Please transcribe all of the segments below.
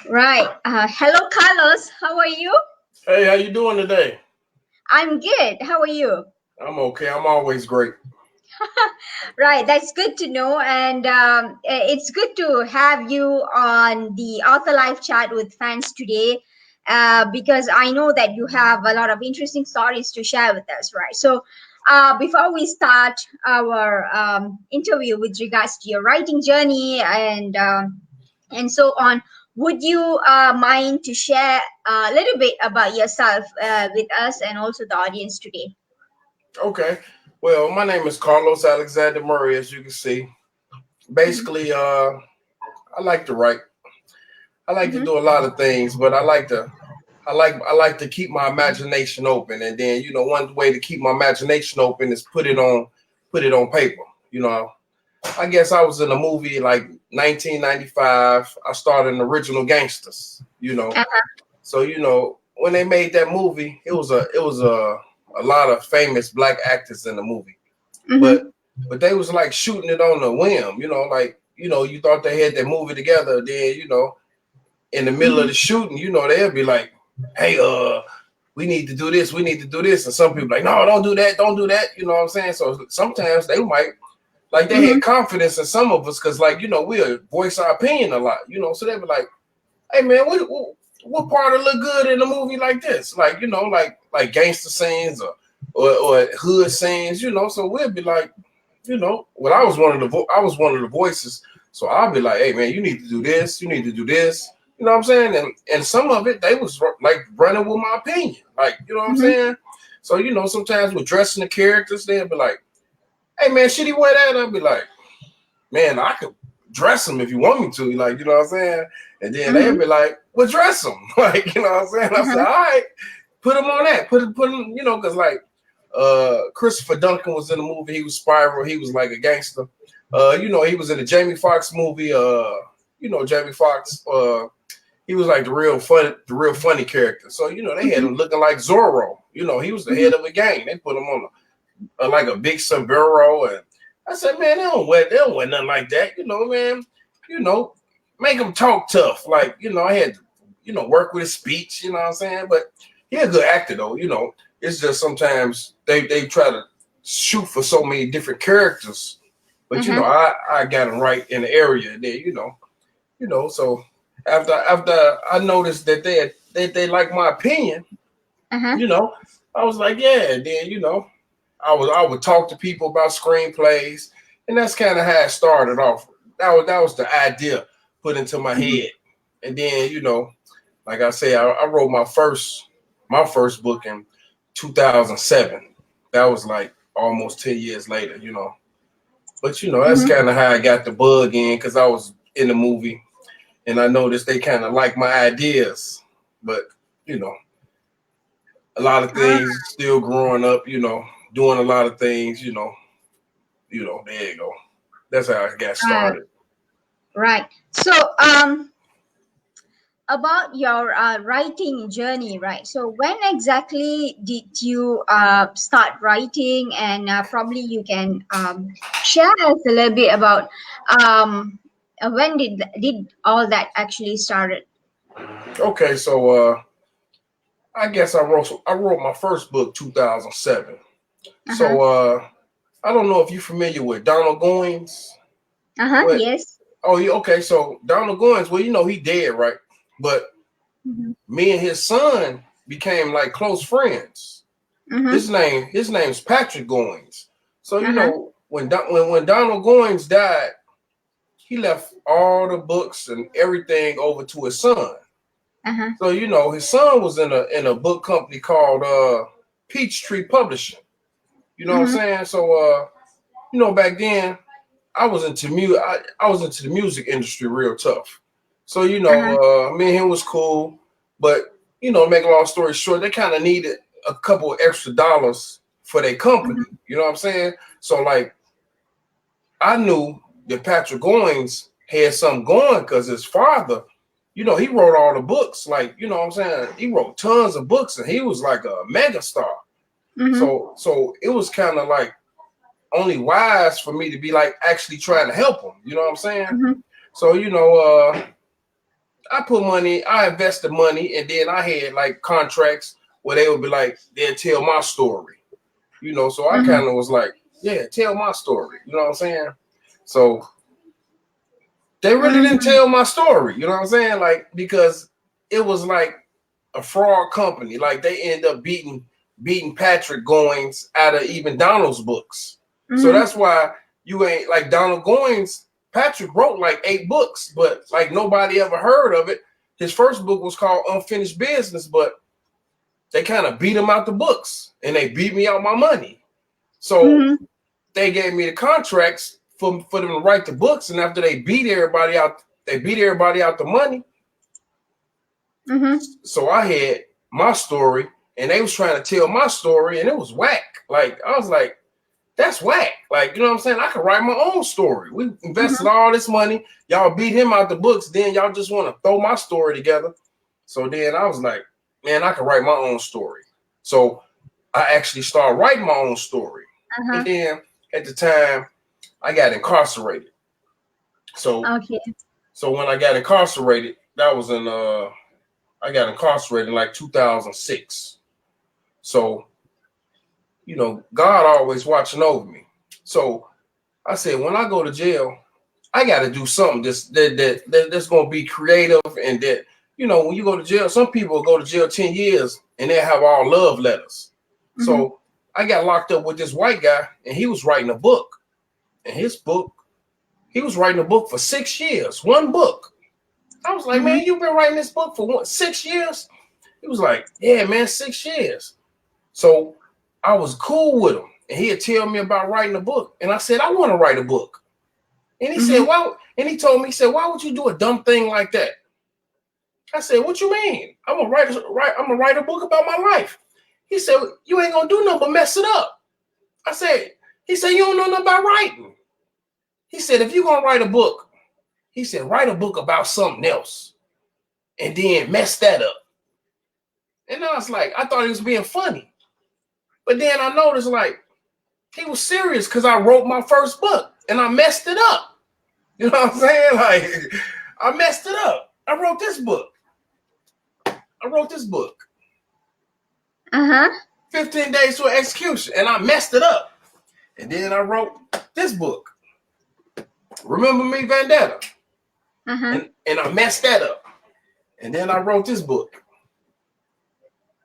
Right. Hello, Carlos. How are you? Hey, how you doing today? I'm good. How are you? I'm okay. I'm always great. Right. That's good to know. And it's good to have you on the Author Live chat with fans today because I know that you have a lot of interesting stories to share with us, right? So, before we start our interview with regards to your writing journey and so on, would you mind to share a little bit about yourself with us and also the audience today? Okay. Well, my name is Carlos Alexander Murray, as you can see. Mm-hmm. Basically, I like to write. I like to Mm-hmm. do a lot of things, but I like to keep my imagination open. And then, one way to keep my imagination open is put it on paper. You know, I guess I was in a movie like 1995. I started in original GANGSTAS. So when they made that movie, it was a lot of famous black actors in the movie, but Mm-hmm. but they was like shooting it on a whim, like you thought they had that movie together. Then in the middle of Mm-hmm. the shooting, they'll be like, "Hey, we need to do this, we need to do this," and some people like, "No, don't do that, don't do that." You know what I'm saying? So sometimes they might like they Mm-hmm. had confidence in some of us because we'll voice our opinion a lot, so they be like, "Hey man, what part of look good in a movie like this? Like like gangster scenes or hood scenes, So we'll be like, well, I was one of the voices, so I'll be like, hey man, you need to do this, you need to do this. You know what I'm saying? And some of it they was like running with my opinion, like you know what I'm Mm-hmm. saying. So sometimes with dressing the characters, they'll be like, hey man, should he wear that? I'll be like, man, I could dress him if you want me to, like, you know what I'm saying? And then they'd Mm-hmm. be like, well, dress him. Like, you know what I'm saying? I said, Uh-huh. all right, put him on that. Put him, because like Christopher Duncan was in the movie. He was Spiral. He was like a gangster. He was in the Jamie Foxx movie. Jamie Foxx. He was like the real funny character. So they had Mm-hmm. him looking like Zorro. He was the Mm-hmm. head of a gang. They put him on like a big sombrero, and I said, man, they don't wear nothing like that, man. You know, make them talk tough. Like, I had to, work with his speech, you know what I'm saying? But he a good actor though, It's just sometimes they try to shoot for so many different characters. But Uh-huh. I got him right in the area there, So after I noticed that they like my opinion, Uh-huh. you know, I was like, yeah, then I would talk to people about screenplays, and that's kind of how it started off. That was the idea put into my Mm-hmm. head, and then like I say, I wrote my first book in 2007. That was like almost 10 years later. But that's Mm-hmm. kind of how I got the bug in because I was in the movie, and I noticed they kind of like my ideas, but you know a lot of Ah, things still growing up. Doing a lot of things. There you go. That's how I got ah, started. right. So, about your writing journey, right? So, when exactly did you start writing? And probably you can share us a little bit about when did all that actually started? Okay, so I guess I wrote my first book 2007. Uh-huh. So I don't know if you're familiar with Donald Goines. Uh-huh. What? Yes. Oh, yeah. Okay, so Donald Goines. Well, he dead, right? But Mm-hmm. me and his son became like close friends. Mm-hmm. His name's Patrick Goines. So Uh-huh. when Donald Goines died, he left all the books and everything over to his son. Uh-huh. So his son was in a book company called Peachtree Publishing. You know what I'm Mm-hmm. saying? So back then I was into the music industry real tough. So Uh-huh. me and him was cool, but make a long story short, they kind of needed a couple of extra dollars for their company. Mm-hmm. You know what I'm saying? So like I knew that Patrick Goins had something going because his father, he wrote all the books. Like, you know what I'm saying? He wrote tons of books and he was like a mega star. Mm-hmm. So it was kind of like only wise for me to be like actually trying to help him. You know what I'm saying? Mm-hmm. So, I put money, I invested money, and then I had like contracts where they would be like, they'll tell my story, you know. So I kind of was like, yeah, tell my story, you know what I'm saying? So they really didn't tell my story, you know what I'm saying? Like, because it was like a fraud company. Like they end up beating Patrick Goins out of even Donald's books. So that's why you ain't like Donald Goins. Patrick wrote like 8 books, but like nobody ever heard of it. His first book was called Unfinished Business, but they kind of beat him out the books and they beat me out my money. So they gave me the contracts for them to write the books, and after they beat everybody out the money. So I had my story, and they was trying to tell my story, and it was whack. Like I was like, that's whack. Like, you know what I'm saying? I could write my own story. We invested all this money. Y'all beat him out the books. Then y'all just want to throw my story together. So then I was like, man, I could write my own story. So I actually started writing my own story. And then at the time, I got incarcerated. So when I got incarcerated, that was in I got incarcerated in like 2006. So, you know, God always watching over me. So I said, when I go to jail, I got to do something that's going to be creative, and that, you know, when you go to jail, some people go to jail 10 years and they have all love letters. So I got locked up with this white guy, and he was writing a book. And his book, he was writing a book for 6 years, one book. I was like, man, you've been writing this book for 6 years? He was like, yeah, man, 6 years. So I was cool with him, and he'd tell me about writing a book. And I said, I want to write a book. And he said, why? And he told me, he said, why would you do a dumb thing like that? I said, what you mean? I'm gonna write a book about my life. He said, you ain't gonna do nothing but mess it up. He said, you don't know nothing about writing. He said, if you're gonna write a book, he said, write a book about something else and then mess that up. And I was like, I thought he was being funny. But then I noticed, like, he was serious, because I wrote my first book and I messed it up. You know what I'm saying? Like, I messed it up. I wrote this book. 15 Days to Execution, and I messed it up. And then I wrote this book, Remember Me, Vendetta. And I messed that up. And then I wrote this book,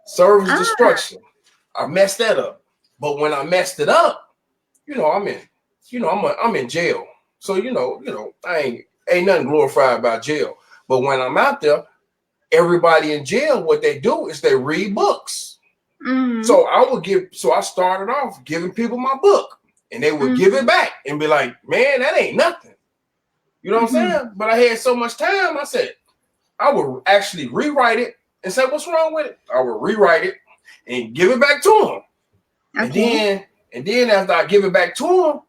Service Destruction. I messed that up. But when I messed it up, you know, I'm in jail. So, you know, I ain't nothing glorified about jail. But when I'm out there, everybody in jail, what they do is they read books. So I started off giving people my book, and they would give it back and be like, man, that ain't nothing. You know what I'm saying? But I had so much time, I said, I would actually rewrite it and say, what's wrong with it? I would rewrite it and give it back to them. And then after I give it back to them,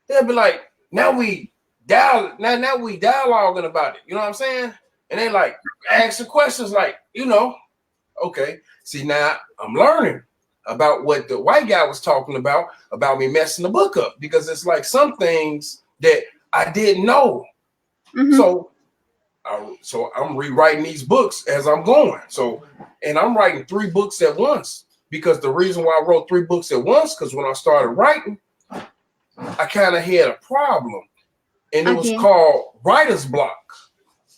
they'll be like, now we dialoguing about it. You know what I'm saying? And they like asking questions like, you know, okay. See, now I'm learning about what the white guy was talking about me messing the book up, because it's like some things that I didn't know. So I'm rewriting these books as I'm going. So, and I'm writing 3 books at once, because the reason why I wrote 3 books at once, because when I started writing, I kind of had a problem, and it was called writer's block.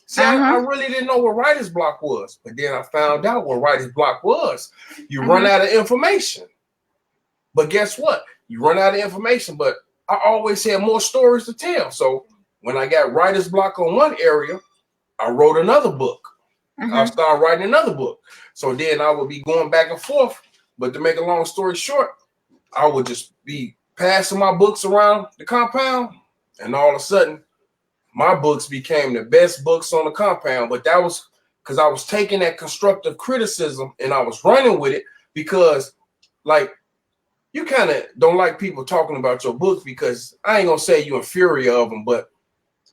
See, I really didn't know what writer's block was, but then I found out what writer's block was. You run out of information. But guess what? You run out of information, but I always had more stories to tell. So when I got writer's block on one area, I wrote another book. I started writing another book. So then I would be going back and forth. But to make a long story short, I would just be passing my books around the compound, and all of a sudden, my books became the best books on the compound. But that was because I was taking that constructive criticism and I was running with it, because, like, you kind of don't like people talking about your books, because I ain't gonna say you inferior of them, but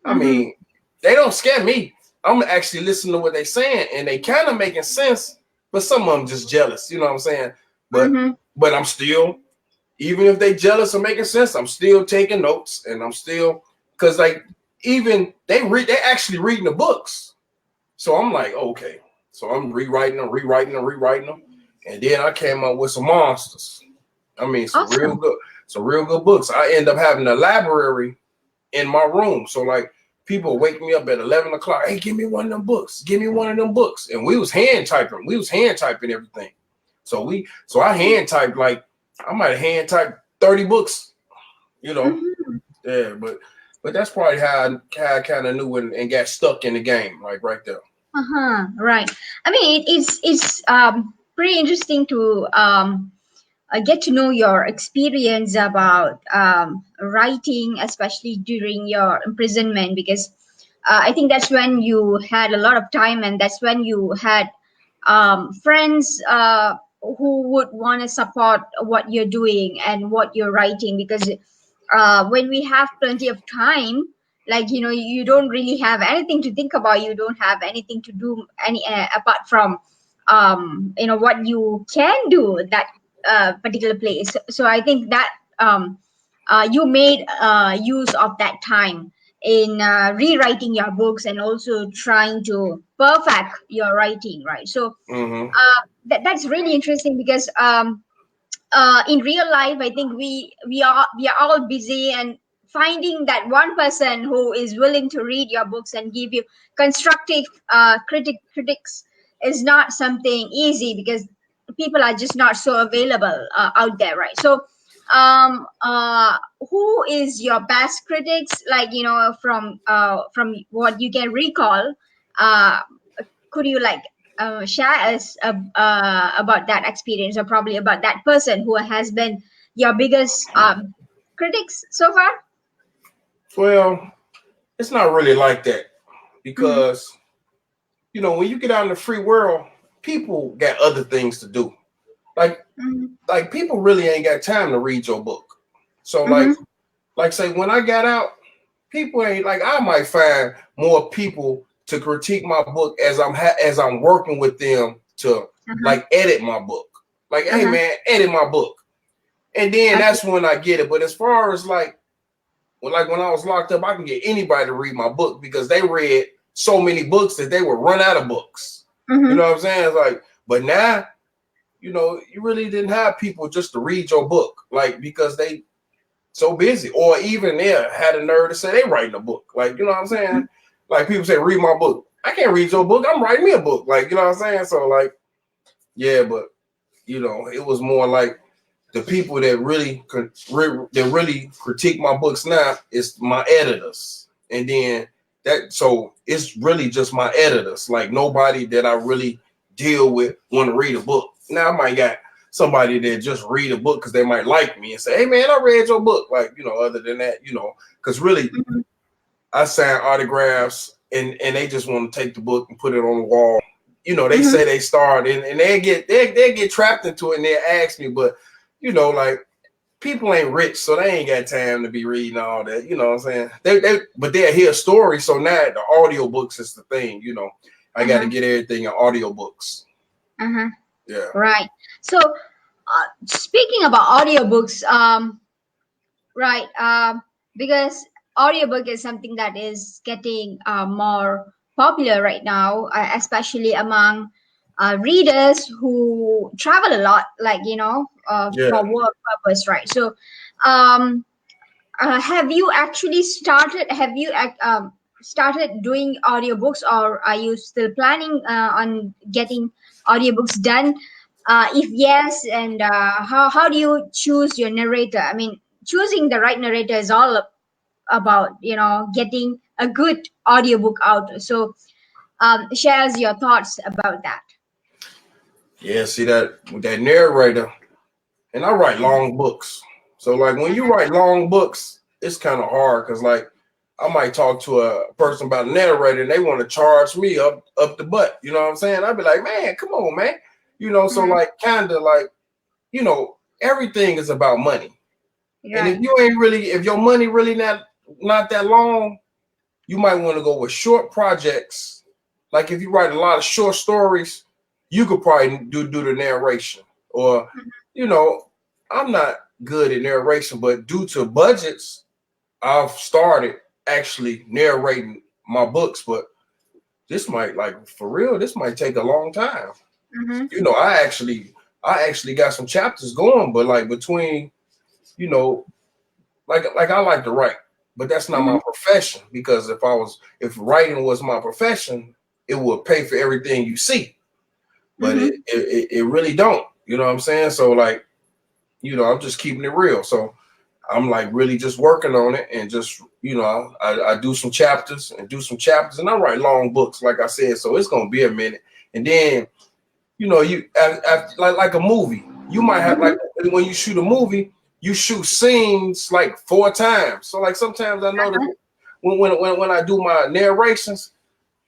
I mean, they don't scare me. I'm actually listening to what they're saying, and they kind of making sense, but some of them just jealous. You know what I'm saying? But I'm still, even if they jealous or making sense, I'm still taking notes, and I'm still, because like, even they actually reading the books. So So I'm like, okay. So I'm rewriting them. And then I came up with some monsters. I mean, Awesome. some real good books. I end up having a library in my room. So like people wake me up at 11 o'clock. Hey, give me one of them books. Give me one of them books. And we was hand typing. We was hand typing everything. So I hand typed like, I might have hand typed 30 books, you know. Mm-hmm. Yeah, but that's probably how I kind of knew and got stuck in the game, like right there. Uh-huh. Right. I mean, it's pretty interesting to get to know your experience about writing, especially during your imprisonment, because I think that's when you had a lot of time, and that's when you had friends who would want to support what you're doing and what you're writing. Because when we have plenty of time, like, you know, you don't really have anything to think about, you don't have anything to do any apart from you know, what you can do that particular place. So I think that you made use of that time in rewriting your books and also trying to perfect your writing, right? So Mm-hmm. that's really interesting because in real life, I think we are all busy, and finding that one person who is willing to read your books and give you constructive critics is not something easy, because people are just not so available out there, right? So who is your best critics, like, you know, from what you can recall? uh, could you like share us about that experience, or probably about that person who has been your biggest critics so far? Well, it's not really like that Mm-hmm. because you know when you get out in the free world, people got other things to do. Like Mm-hmm. like people really ain't got time to read your book. So Mm-hmm. like say when I got out, people ain't like I might find more people to critique my book as I'm working with them to Uh-huh. like edit my book. Like, hey Uh-huh. man, edit my book. And then Okay. that's when I get it. But as far as like when I was locked up, I can get anybody to read my book because they read so many books that they would run out of books. You know Mm-hmm. what I'm saying? It's like, but now, you know, you really didn't have people just to read your book, like because they so busy, or even they had a nerve to say they writing a book. Like, you know what I'm saying? Like people say, read my book. I can't read your book. I'm writing me a book. Like, you know what I'm saying? So like, yeah, but you know, it was more like the people that really critique my books now is my editors, and then that so it's really just my editors. Like nobody that I really deal with want to read a book. Now I might got somebody that just read a book because they might like me and say, "Hey man, I read your book." Like you know, other than that, you know, because really Mm-hmm. I sign autographs and they just want to take the book and put it on the wall. You know, they Mm-hmm. say they started and they get trapped into it and they ask me, but you know, like people ain't rich, so they ain't got time to be reading all that. You know what I'm saying? But they'll hear a story, so now the audio books is the thing, you know. I gotta Uh-huh. get everything in audio books. Uh-huh. Yeah. Right. So speaking about audiobooks, right, because audiobook is something that is getting more popular right now, especially among readers who travel a lot, like, you know, for Yeah. work purpose, right? So um, have you actually started, have you started doing audiobooks, or are you still planning on getting audiobooks done? If yes, and how do you choose your narrator? I mean, choosing the right narrator is all about, you know, getting a good audiobook out. So share us your thoughts about that. Yeah, see that with that narrator, and I write long books. So like when you write long books, it's kind of hard because like I might talk to a person about a narrator and they want to charge me up the butt. You know what I'm saying? I'd be like, man, come on, man. You know, so Mhm. like kind of like, you know, everything is about money. And Right. if your money really not that long, you might want to go with short projects. Like if you write a lot of short stories, you could probably do the narration. Or, you know, I'm not good at narration, but due to budgets, I've started actually narrating my books. But this might, like, for real, this might take a long time. Mm-hmm. You know, I actually got some chapters going, but like between, you know, like I like to write, but that's not Mm-hmm. my profession. Because if writing was my profession, it would pay for everything you see. But Mm-hmm. it really don't. You know what I'm saying? So like, you know, I'm just keeping it real. So I'm like really just working on it, and just, you know, I do some chapters and do some chapters, and I write long books, like I said. So it's gonna be a minute, and then, you know, you like a movie, you might have, Mm-hmm. like when you shoot a movie, you shoot scenes like 4 times. So like sometimes I notice Uh-huh. when I do my narrations,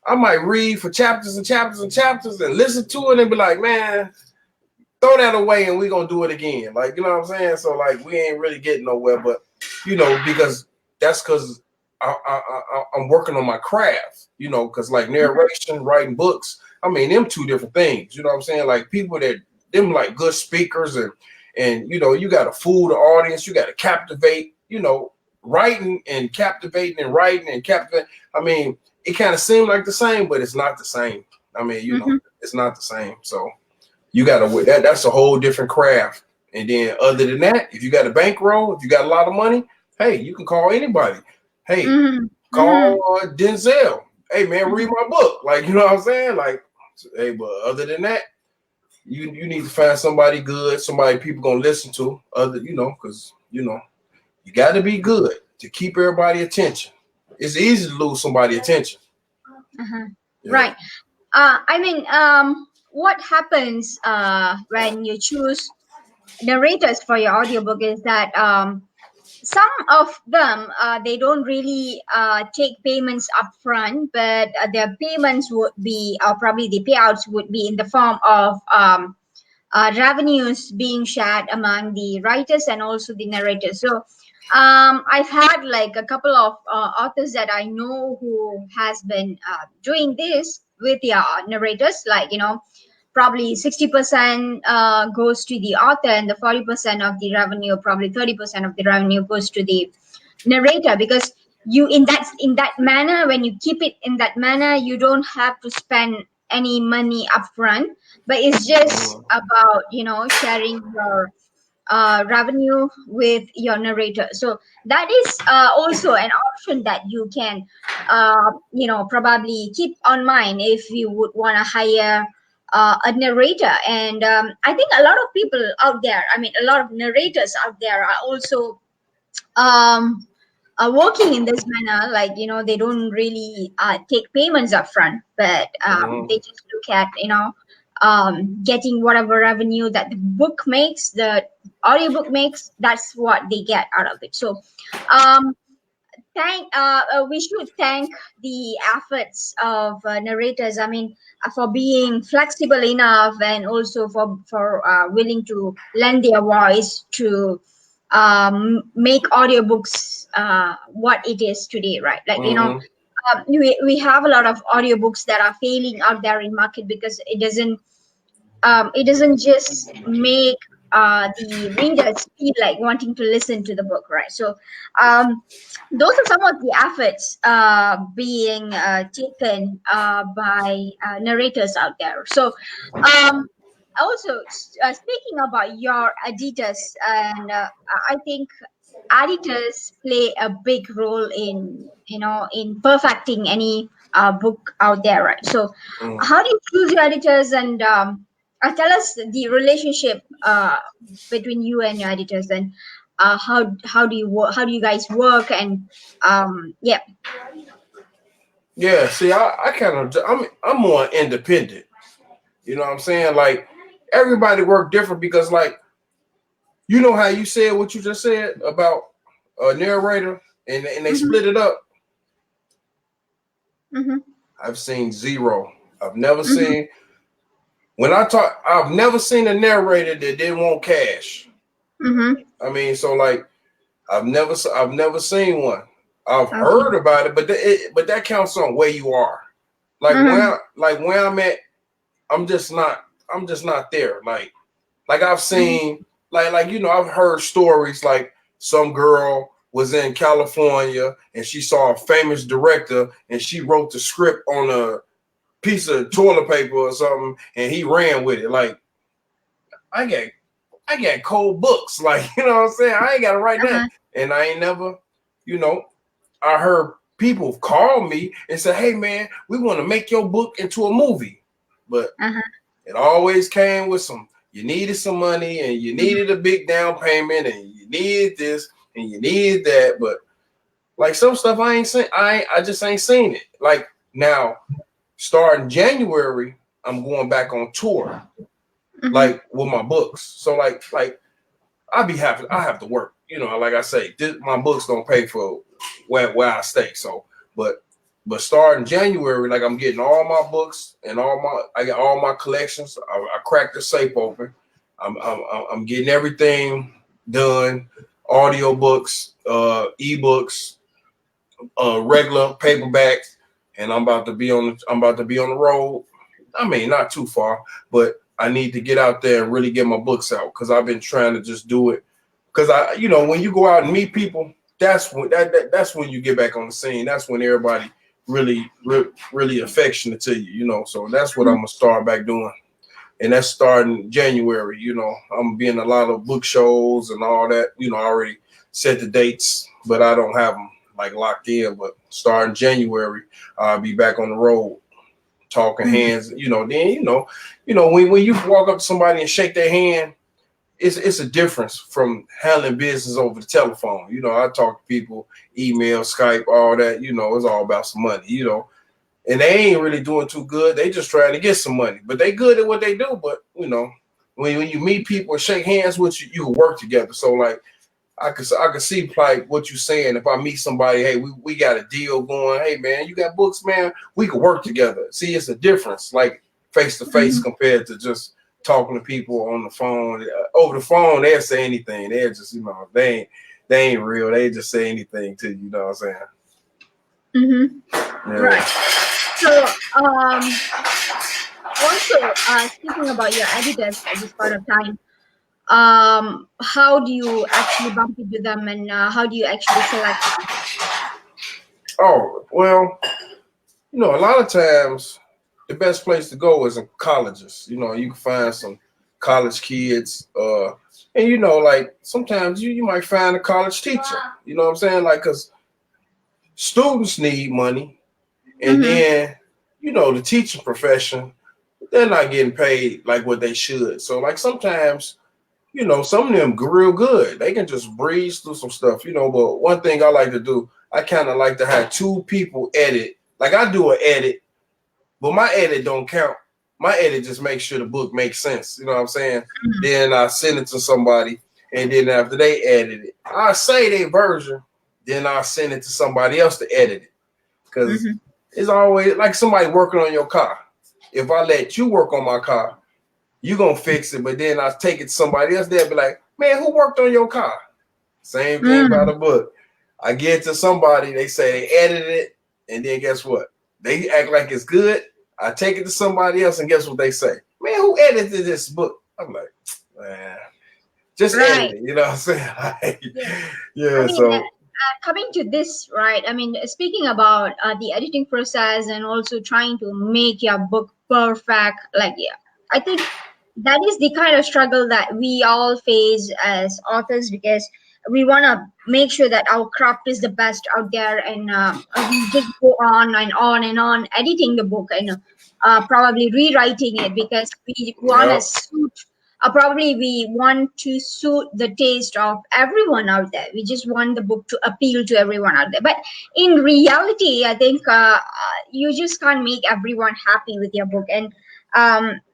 I might read for chapters and chapters and chapters and listen to it and be like, man, throw that away and we're gonna do it again. Like, you know what I'm saying? So like we ain't really getting nowhere, but you know, because I'm working on my craft, you know, because like narration, writing books, I mean, them two different things. You know what I'm saying? Like people that them like good speakers, and you know, you gotta fool the audience, you gotta captivate, you know, writing and captivating and writing and captivating. I mean, it kind of seemed like the same, but it's not the same. I mean, you know, Mm-hmm. it's not the same. So you gotta that's a whole different craft. And then other than that, if you got a bankroll, if you got a lot of money, hey, you can call anybody. Hey, Mm-hmm. Mm-hmm. call Denzel. Hey man, read Mm-hmm. my book. Like, you know what I'm saying? Like, hey, but other than that, you need to find somebody good, somebody people gonna listen to. Other, you know, because you know, you got to be good to keep everybody attention. It's easy to lose somebody attention. Uh-huh. Yeah. Right. I mean, what happens when you choose narrators for your audiobook is that some of them they don't really take payments upfront, but their payments would be, or probably the payouts would be in the form of revenues being shared among the writers and also the narrators. So I've had like a couple of authors that I know who has been doing this with their narrators, like, you know, probably 60% goes to the author, and the 40% of the revenue, probably 30% of the revenue goes to the narrator. Because you, in that manner, when you keep it in that manner, you don't have to spend any money upfront, but it's just Mhm. about, you know, sharing your revenue with your narrator. So that is also an option that you can you know, probably keep on mind if you would want to hire a narrator. And I think a lot of people out there, I mean, a lot of narrators out there are also um, are working in this manner. Like, you know, they don't really take payments upfront, but Mhm. they just look at, you know, getting whatever revenue that the book makes, the audiobook makes, that's what they get out of it. So um, we should thank the efforts of narrators, I mean, for being flexible enough, and also for willing to lend their voice to make audiobooks what it is today, right? Like, you know, Mhm. we have a lot of audiobooks that are failing out there in market because it doesn't just make the readers feel like wanting to listen to the book, right? So um, those are some of the efforts being taken by narrators out there. So also, speaking about your editors, and I think editors play a big role in, you know, in perfecting any book out there, right? So Mhm. how do you choose your editors, and tell us the relationship between you and your editors, and how do you work, how do you guys work, and yeah. Yeah. See, I kind of I'm more independent. You know what I'm saying? Like everybody work different because like you know how you said what you just said about a narrator and they Mm-hmm, split it up. mm-hmm, I've seen zero. I've never mm-hmm, seen when I talk. I've never seen a narrator that didn't want cash. mm-hmm. I mean, so like I've never seen one. I've Okay. heard about it, but that counts on where you are. Mm-hmm, Like where I'm at, I'm just not there. Like I've mm-hmm, seen like you know I've heard stories like some girl was in California and she saw a famous director and she wrote the script on piece of toilet paper or something, and he ran with it. Like I got cold books. Like, you know what I'm saying? I ain't got to write that. And I ain't never, you know, I heard people call me and say, hey, man, we want to make your book into a movie. But it always came with you needed some money and you needed a big down payment and you needed this and you needed that. But like some stuff I ain't seen, I just ain't seen it. Like now, starting January, I'm going back on tour. Like with my books. So like I have to work. You know, like I say, my books don't pay for where I stay. So but starting January, like I'm getting all my books and I got all my collections. I cracked the safe open. I'm getting everything done, audio books, ebooks, regular paperbacks, and I'm about to be on the road. I mean, not too far, but I need to get out there and really get my books out because I've been trying to just do it. Because when you go out and meet people, that's when you get back on the scene. That's when everybody really affectionate to you, you know. So that's what I'm gonna start back doing, and that's starting January. You know, I'm gonna be in a lot of book shows and all that. You know, I already set the dates, but I don't have them like locked in. But starting January, I'll be back on the road. Talking hands, you know. Then when you walk up to somebody and shake their hand, it's a difference from handling business over the telephone. You know, I talk to people, email, Skype, all that. You know, it's all about some money. You know, and they ain't really doing too good. They just trying to get some money, but they good at what they do. But you know, when you meet people and shake hands with you, you can work together. So like, I could see like what you're saying. If I meet somebody, hey, we got a deal going. Hey man, you got books, man. We could work together. See, it's a difference, like face to face compared to just talking to people on the phone. Over the phone, they'll say anything. They're just, you know, they ain't real. They just say anything to you. You know what I'm saying? Yeah. Right. So also speaking about your editors at this point of time. How do you actually bump into them, and how do you actually select them? Oh, well, you know, a lot of times the best place to go is in colleges. You know, you can find some college kids, and you know, like sometimes you might find a college teacher. You know what I'm saying? Like, because students need money, and then you know the teaching profession, they're not getting paid like what they should. So like sometimes, you know, some of them real good. They can just breeze through some stuff, you know. But one thing I like to do, I kind of like to have two people edit. Like I do an edit, but my edit don't count. My edit just makes sure the book makes sense. You know what I'm saying? Then I send it to somebody, and then after they edit it, I say their version. Then I send it to somebody else to edit it. Because it's always like somebody working on your car. If I let you work on my car, you gonna fix it, but then I take it to somebody else. They'll be like, "Man, who worked on your car?" Same thing about a book. I get it to somebody, they say they edited it, and then guess what? They act like it's good. I take it to somebody else, and guess what they say? "Man, who edited this book?" I'm like, "Man, just edit it." You know what I'm saying? Like, yeah. I mean, so coming to this, right? I mean, speaking about the editing process and also trying to make your book perfect, like, yeah, I think that is the kind of struggle that we all face as authors, because we want to make sure that our craft is the best out there, and we just go on and on and on editing the book, and probably rewriting it, because we want to suit probably we want to suit the taste of everyone out there. We just want the book to appeal to everyone out there. But in reality, I think you just can't make everyone happy with your book. And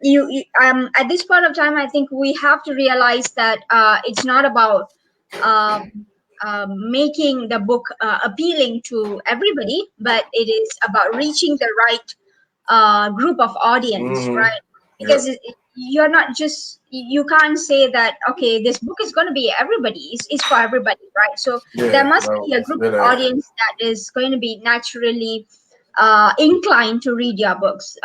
you at this point of time, I think we have to realize that it's not about making the book appealing to everybody, but it is about reaching the right group of audience, right? Because you're not just, you can't say that, okay, this book is going to be everybody, it's for everybody, right? So there must be a group of audience that is going to be naturally inclined to read your books,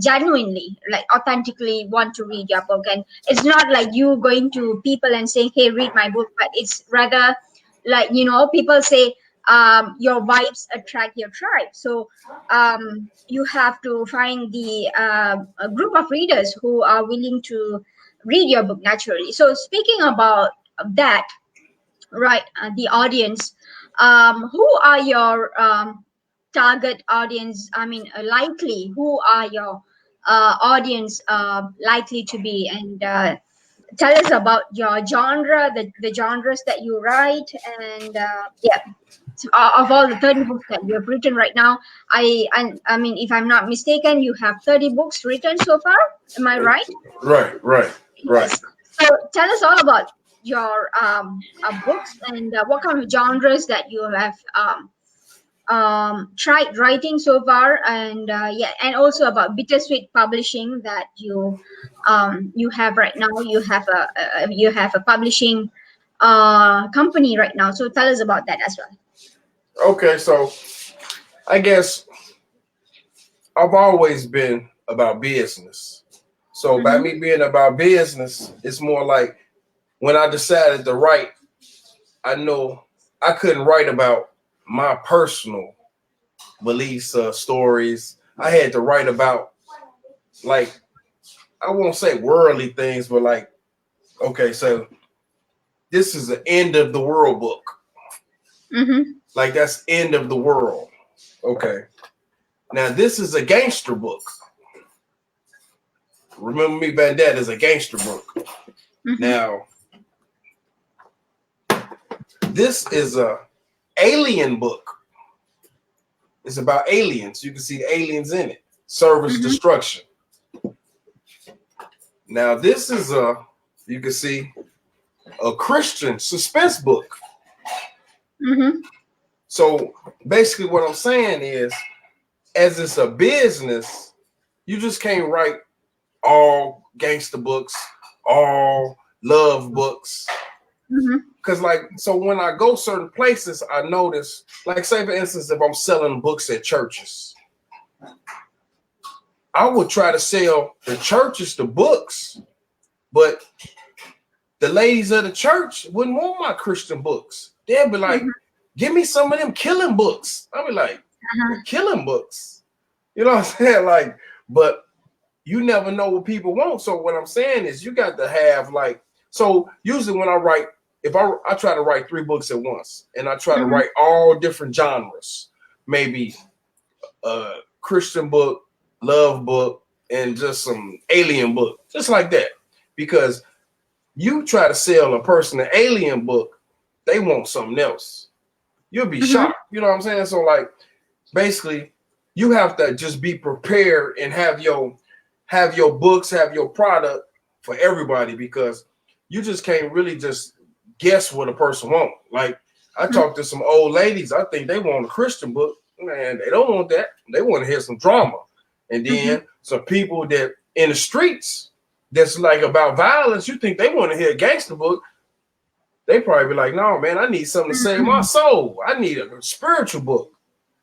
genuinely, like authentically want to read your book. And it's not like you going to people and saying, hey, read my book, but it's rather like, you know, people say, your vibes attract your tribe. So you have to find a group of readers who are willing to read your book naturally. So speaking about that, right, the audience, who are your target audience? I mean, likely, who are your audience likely to be? And tell us about your genre, the genres that you write, and yeah, of all the 30 books that you have written right now. I mean, if I'm not mistaken, you have 30 books written so far. Am I right? Right, right, right. Yes. So tell us all about your books and what kind of genres that you have tried writing so far, and yeah, and also about Bittersweet Publishing that you have right now. You have a publishing company right now. So tell us about that as well. Okay, so I guess I've always been about business. So by Mm-hmm. me being about business, it's more like when I decided to write, I know I couldn't write about my personal beliefs, stories. I had to write about, like, I won't say worldly things, but like, okay, so this is an end of the world book. Mm-hmm. Like that's end of the world. Okay. Now this is a gangster book. Remember Me, VENDETTA is a gangster book. Mm-hmm. Now this is a alien book. It's about aliens. You can see aliens in it. Service Mm-hmm. destruction. Now this is you can see a Christian suspense book. Mm-hmm. So basically what I'm saying is, as it's a business, you just can't write all gangster books, all love books. Mm-hmm. Cause like, so when I go certain places, I notice, like say for instance, if I'm selling books at churches, I would try to sell the churches the books, but the ladies of the church wouldn't want my Christian books. They'd be like, Mm-hmm. give me some of them killing books. I'd be like, Uh-huh. killing books. You know what I'm saying? Like, but you never know what people want. So what I'm saying is you got to have like, so usually when I write, if I try to write 3 books at once and I try to Mm-hmm. write all different genres, maybe a Christian book, love book, and just some alien book, just like that. Because you try to sell a person an alien book, they want something else. You'll be Mm-hmm. shocked. You know what I'm saying? So like basically you have to just be prepared and have your books, have your product for everybody, because you just can't really just guess what a person wants. Like I talked to some old ladies, I think they want a Christian book. Man, they don't want that. They want to hear some drama. And Mm-hmm. then some people that in the streets that's like about violence, you think they want to hear a gangster book. They probably be like, no, man, I need something to save my Mm-hmm. soul. I need a spiritual book.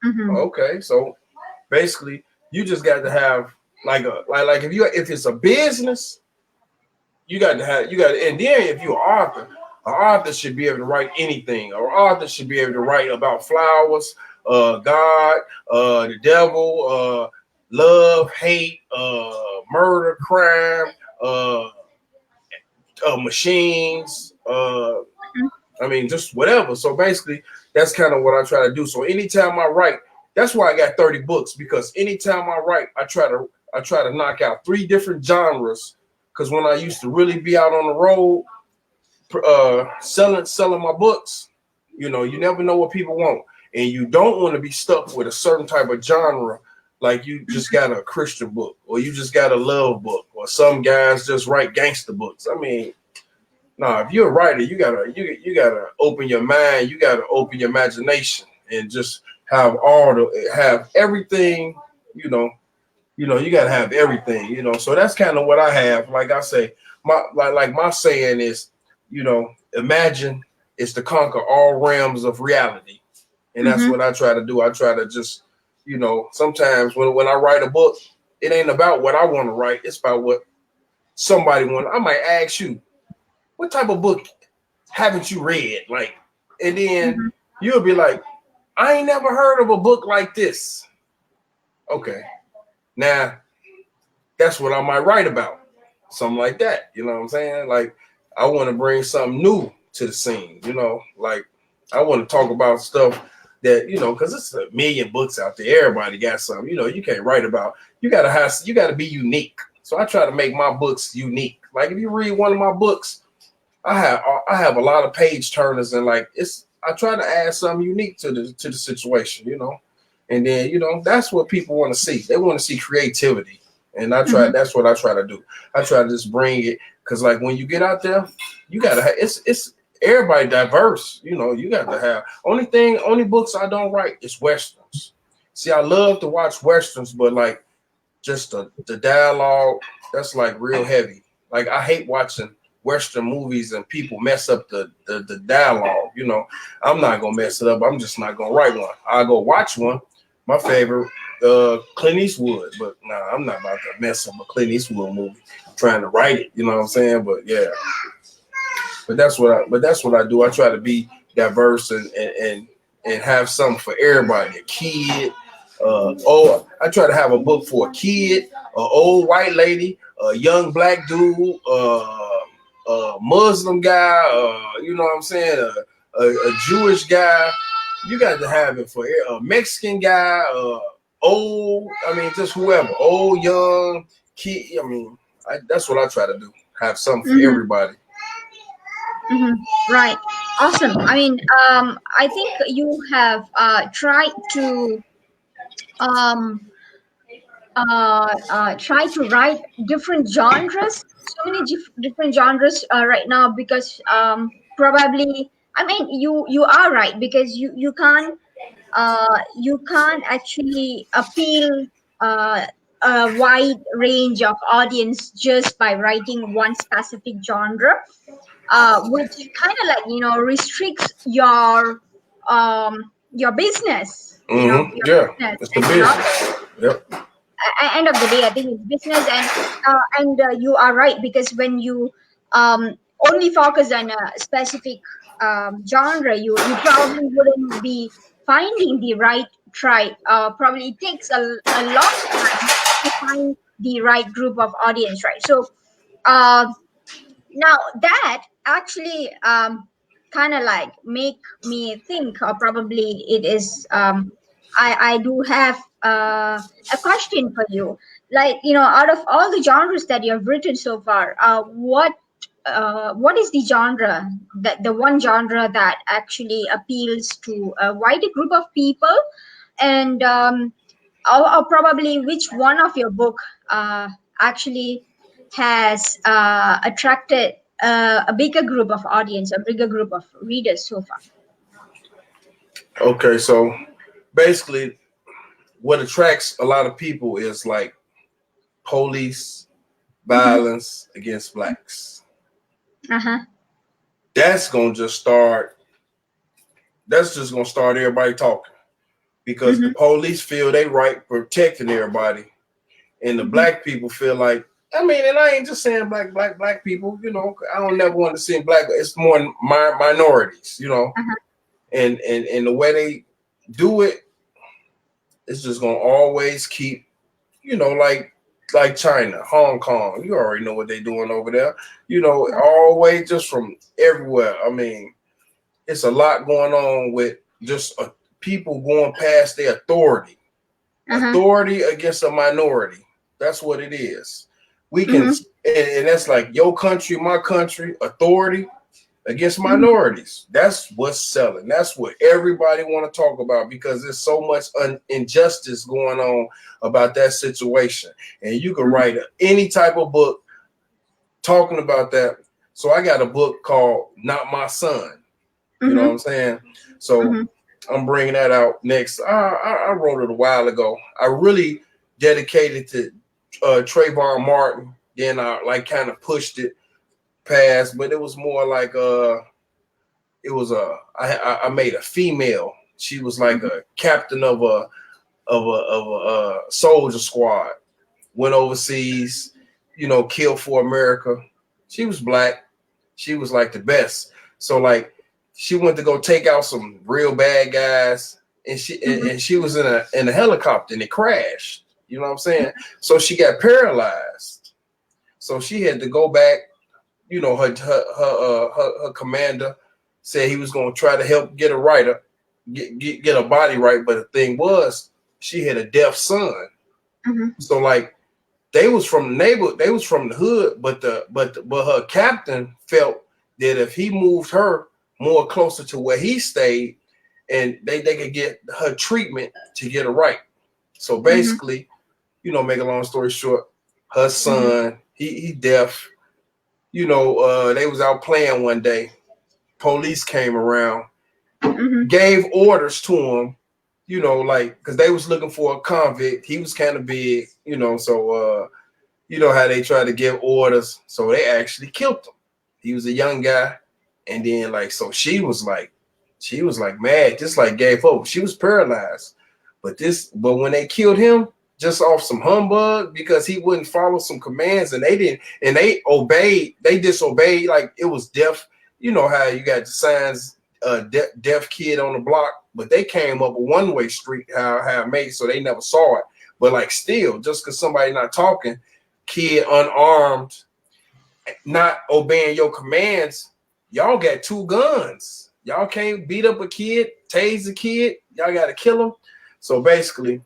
Mm-hmm. Okay, so basically you just got to have like a like if it's a business, you got to have and then if you're an author should be able to write anything. An author should be able to write about flowers, God, the devil, love, hate, murder, crime, machines, I mean, just whatever. So basically, that's kind of what I try to do. So anytime I write, that's why I got 30 books, because anytime I write, I try to knock out 3 different genres. Because when I used to really be out on the road, selling my books, you know, you never know what people want, and you don't want to be stuck with a certain type of genre. Like you just got a Christian book, or you just got a love book, or some guys just write gangster books. I mean, no, if you're a writer, you gotta open your mind, you gotta open your imagination, and just have everything. You know, you gotta have everything. You know, so that's kind of what I have. Like I say, my saying is, imagine is to conquer all realms of reality, and that's Mm-hmm. what I try to do. I try to just, sometimes when I write a book, it ain't about what I want to write. It's about what somebody want. I might ask you, what type of book haven't you read? Like, and then Mm-hmm. you'll be like, I ain't never heard of a book like this. Okay, now that's what I might write about, something like that. You know what I'm saying? Like, I want to bring something new to the scene. You know, like I want to talk about stuff that, you know, because it's a million books out there. Everybody got something. You know, you can't write about. You gotta be unique. So I try to make my books unique. Like if you read one of my books, I have a lot of page turners, and like I try to add something unique to the situation, you know. And then, you know, that's what people want to see. They want to see creativity. And that's what I try to do. I try to just bring it, because like when you get out there, you gotta have it's everybody diverse, you know. You got to have only books I don't write is westerns. See, I love to watch westerns, but like just the dialogue, that's like real heavy. Like I hate watching Western movies and people mess up the dialogue. You know, I'm not gonna mess it up. I'm just not gonna write one. I'll go watch one. My favorite, Clint Eastwood, but nah, I'm not about to mess up a Clint Eastwood movie trying to write it. You know what I'm saying? But yeah, but that's what I do. I try to be diverse and have something for everybody. A kid, I try to have a book for a kid, an old white lady, a young black dude, a Muslim guy, you know what I'm saying, a Jewish guy. You got to have it for a Mexican guy, old. I mean, just whoever, old, young, kid. I mean, that's what I try to do. Have something for everybody. Right. Awesome. I mean, I think you have tried to try to write different genres, so many different genres right now, because probably, I mean, you are right, because you can't actually appeal uh, a wide range of audience just by writing one specific genre, which kind of like, you know, restricts your business, you know, your Yeah, business it's the as an author. business. Yep. End of the day, I think it's business. And you are right, because when you only focus on a specific genre, you probably wouldn't be finding the right tribe. Probably it takes a long time to find the right group of audience, right? So uh, now that actually kind of like make me think, or probably it is I do have a question for you. Like, you know, out of all the genres that you have written so far, what is the genre, that the one genre that actually appeals to a wider group of people? And or probably which one of your book actually has attracted a bigger group of audience, a bigger group of readers so far? Okay, so basically, what attracts a lot of people is like police Mm-hmm. violence against blacks. Uh-huh. That's gonna just start. That's just gonna start everybody talking, because the Mm-hmm. police feel they right protecting everybody, and the Mm-hmm. black people feel like. I mean, and I ain't just saying black people. You know, I don't never want to see black. It's more minorities. You know, Uh-huh. and the way they do it, it's just gonna always keep. You know, like China, Hong Kong. You already know what they're doing over there. You know, always just from everywhere. I mean, it's a lot going on with just people going past their authority. Uh-huh. Authority against a minority. That's what it is. We can, Mm-hmm. and that's like your country, my country, authority against Mm-hmm. minorities. That's what's selling. That's what everybody want to talk about, because there's so much injustice going on about that situation. And you can write any type of book talking about that. So I got a book called Not My Son. You know what Mm-hmm. I'm saying? So Mm-hmm. I'm bringing that out next. I wrote it a while ago. I really dedicated to Trayvon Martin. Then I like kind of pushed it past, but it was more like it was I made a female. She was like a captain of a soldier squad. Went overseas, you know, killed for America. She was black. She was like the best. So like she went to go take out some real bad guys, and she was in a helicopter and it crashed. You know what I'm saying? So she got paralyzed. So she had to go back. You know, her commander said he was going to try to help get a writer, get her body right. But the thing was, she had a deaf son. So like, they was from the neighborhood, they was from the hood, but her captain felt that if he moved her more closer to where he stayed, and they could get her treatment to get her right. So basically, you know, make a long story short, her son, he deaf. You know, they was out playing one day. Police came around, gave orders to him, you know, like, because they was looking for a convict. He was kind of big, you know, so you know how they try to give orders. So they actually killed him. He was a young guy. And then like, so she was like mad, just like gave up. She was paralyzed. But when they killed him, just off some humbug, because he wouldn't follow some commands, and they disobeyed, like it was deaf. You know how you got the signs, deaf kid on the block, but they came up a one-way street, how it made, so they never saw it. But like, still, just because somebody not talking, kid unarmed, not obeying your commands, y'all got 2 guns. Y'all can't beat up a kid, tase a kid. Y'all got to kill him. So basically,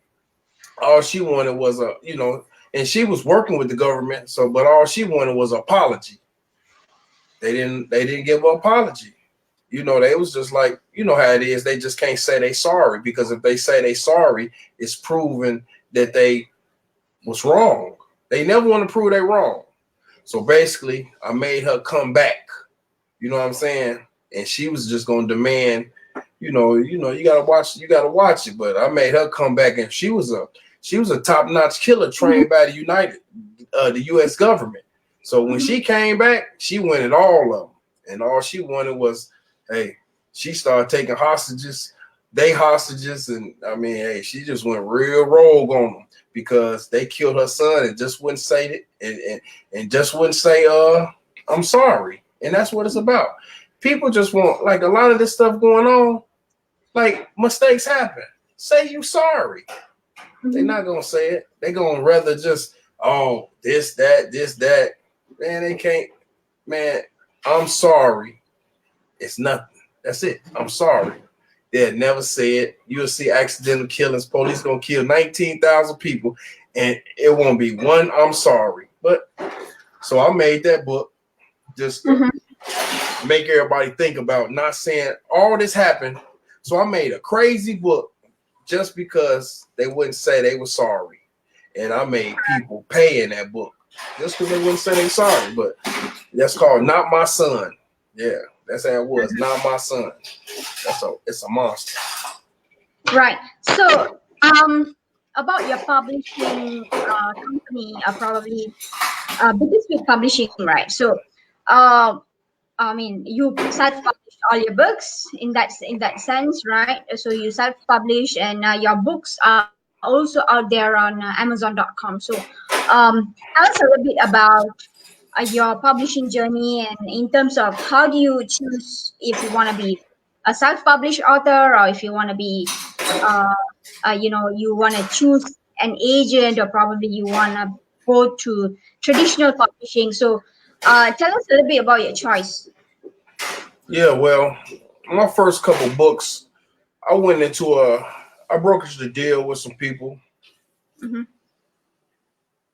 all she wanted was and she was working with the government. So, but all she wanted was an apology. They didn't give her an apology. You know, they was just like, you know how it is. They just can't say they sorry, because if they say they sorry, it's proven that they was wrong. They never want to prove they wrong. So basically, I made her come back. You know what I'm saying? And she was just gonna demand, you gotta watch it. But I made her come back, and she was a top-notch killer trained by the U.S. government. So when she came back, she went at all of them, and all she wanted was, hey, she started taking hostages, and I mean, hey, she just went real rogue on them, because they killed her son and just wouldn't say it, and just wouldn't say, I'm sorry. And that's what it's about. People just want, like, a lot of this stuff going on, like, mistakes happen. Say you sorry. They're not gonna say it. They're gonna rather just, this, that. Man, they can't. Man, I'm sorry. It's nothing. That's it. I'm sorry. They'll never say it. You'll see accidental killings. Police gonna kill 19,000 people, and it won't be one I'm sorry. But so I made that book just to make everybody think about not saying all this happened. So I made a crazy book just because they wouldn't say they were sorry. And I made people pay in that book just because they wouldn't say they sorry. But that's called Not My Son. Yeah, that's how it was. Not My Son. It's a monster. Right. So, about your publishing company, probably Bittersweet Publishing, right? So, I mean, you self-publish all your books in that sense, right? So you self-publish, and your books are also out there on Amazon.com. So, tell us a little bit about your publishing journey, and in terms of how do you choose if you want to be a self-published author, or if you want to be, you want to choose an agent, or probably you want to go to traditional publishing. So, tell us a little bit about your choice. Yeah, well, my first couple books, I brokeraged a deal with some people.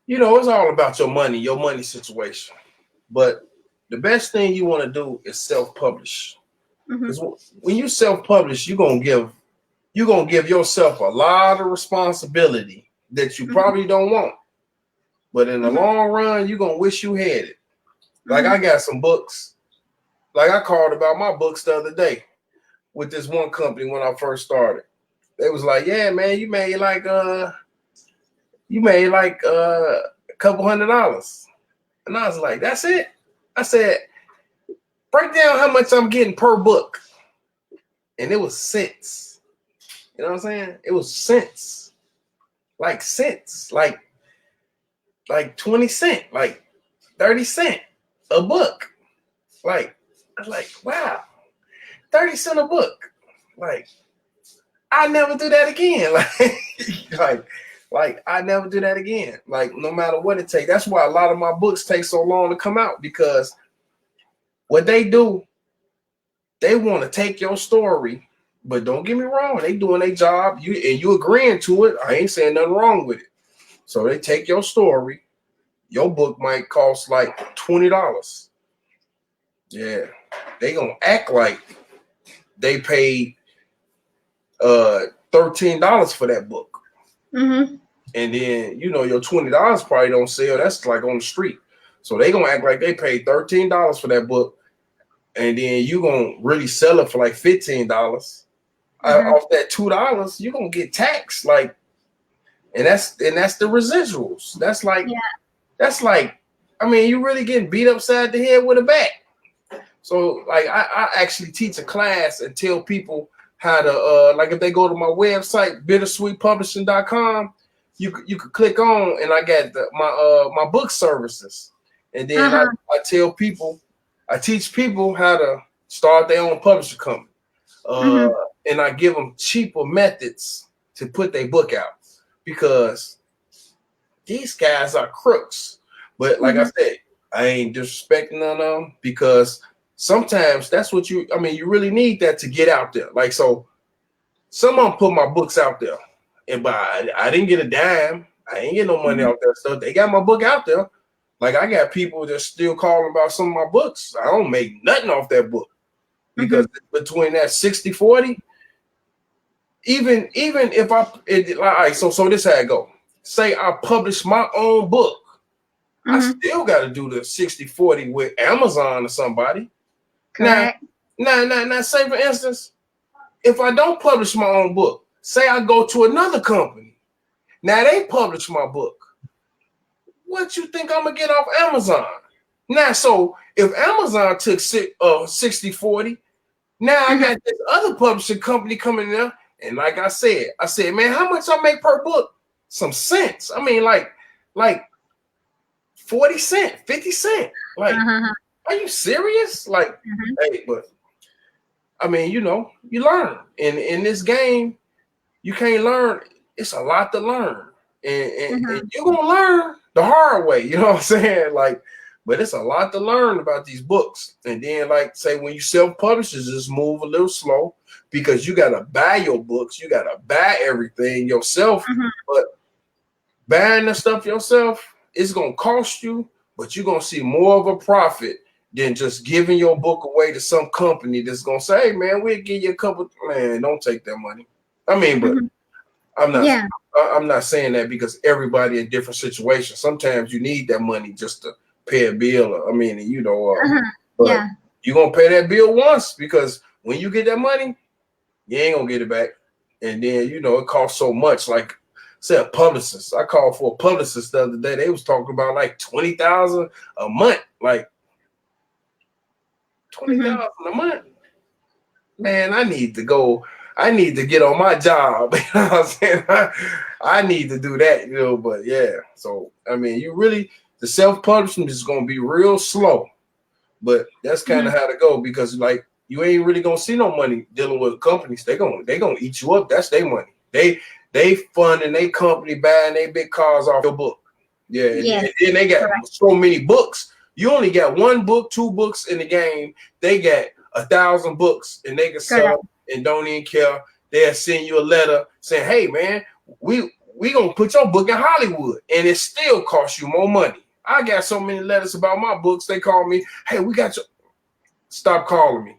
You know, it's all about your money situation. But the best thing you want to do is self-publish. Because when you self-publish, you're gonna give yourself a lot of responsibility that you probably don't want. But in the long run, you're gonna wish you had it. Like, I got some books. Like, I called about my books the other day with this one company when I first started. They was like, yeah, man, you made like a couple $100. And I was like, that's it? I said, break down how much I'm getting per book. And it was cents. You know what I'm saying? It was cents. Like 20 cents, like 30 cents a book. Like, I was like, wow, 30 cents a book. Like, I never do that again. Like, like I never do that again. Like no matter what it takes. That's why a lot of my books take so long to come out, because what they do, they want to take your story, but don't get me wrong, they doing their job. You agreeing to it. I ain't saying nothing wrong with it. So they take your story. Your book might cost like $20. Yeah, they gonna act like they paid $13 for that book. Mm-hmm. And then your $20 probably don't sell. That's like on the street. So they gonna act like they paid $13 for that book, and then you gonna really sell it for like $15. Mm-hmm. Off that $2, you gonna get taxed. Like, and that's the residuals. Yeah. That's like, I mean, you really getting beat upside the head with a bat. So like I actually teach a class and tell people how to like if they go to my website bittersweetpublishing.com, you could click on, and I got my book services, and then Uh-huh. I tell people, I teach people how to start their own publishing company, uh, Mm-hmm. and I give them cheaper methods to put their book out, because these guys are crooks. But like I Mm-hmm. said, I ain't disrespecting none of them, because sometimes that's what you really need that to get out there. Like, so someone put my books out there, and but I didn't get a dime. I ain't get no money Mm-hmm. out there. So they got my book out there. Like, I got people that still calling about some of my books. I don't make nothing off that book, Mm-hmm. because between that 60-40, even if all right, so this how it go. Say I publish my own book, I Mm-hmm. still got to do the 60-40 with Amazon or somebody. Now, Correct. say for instance, if I don't publish my own book, say I go to another company, now they publish my book. What you think I'm gonna get off Amazon? Now, so if Amazon took 60-40, now I Mm-hmm. got this other publishing company coming in there, and like I said, man, how much I make per book? Some cents. I mean, like 40 cent, 50 cent. Like, Uh-huh. are you serious? Like, Mm-hmm. hey, but I mean, you learn. In this game, you can't learn. It's a lot to learn. And Mm-hmm. you're gonna learn the hard way, you know what I'm saying? Like, but it's a lot to learn about these books. And then, like, say when you self-publish, just move a little slow, because you gotta buy your books, you gotta buy everything yourself. Mm-hmm. But buying the stuff yourself, it's gonna cost you, but you're gonna see more of a profit than just giving your book away to some company that's gonna say, hey man, we'll give you a couple. Man, don't take that money. I mean, but Mm-hmm. I'm not Yeah. I'm not saying that, because everybody in different situations. Sometimes you need that money just to pay a bill. Uh-huh. But Yeah. you're gonna pay that bill once, because when you get that money, you ain't gonna get it back. And then it costs so much. Like, say a publicist. I called for a publicist the other day. They was talking about like 20,000 a month. Like twenty Mm-hmm. thousand a month. Man, I need to go. I need to get on my job. You know what I'm saying? I need to do that, but yeah. So I mean, the self-publishing is gonna be real slow. But that's kind Mm-hmm. of how to go, because like you ain't really gonna see no money dealing with companies. They gonna eat you up. That's their money. They funding their company, buying their big cars off your book. Yeah, and Yes. then they got Correct. so many books. You only got one book, two books in the game. They got 1,000 books, and they can sell Correct. them and don't even care. They'll send you a letter saying, "Hey man, we gonna put your book in Hollywood," and it still costs you more money. I got so many letters about my books. They call me, "Hey, we got your." Stop calling me.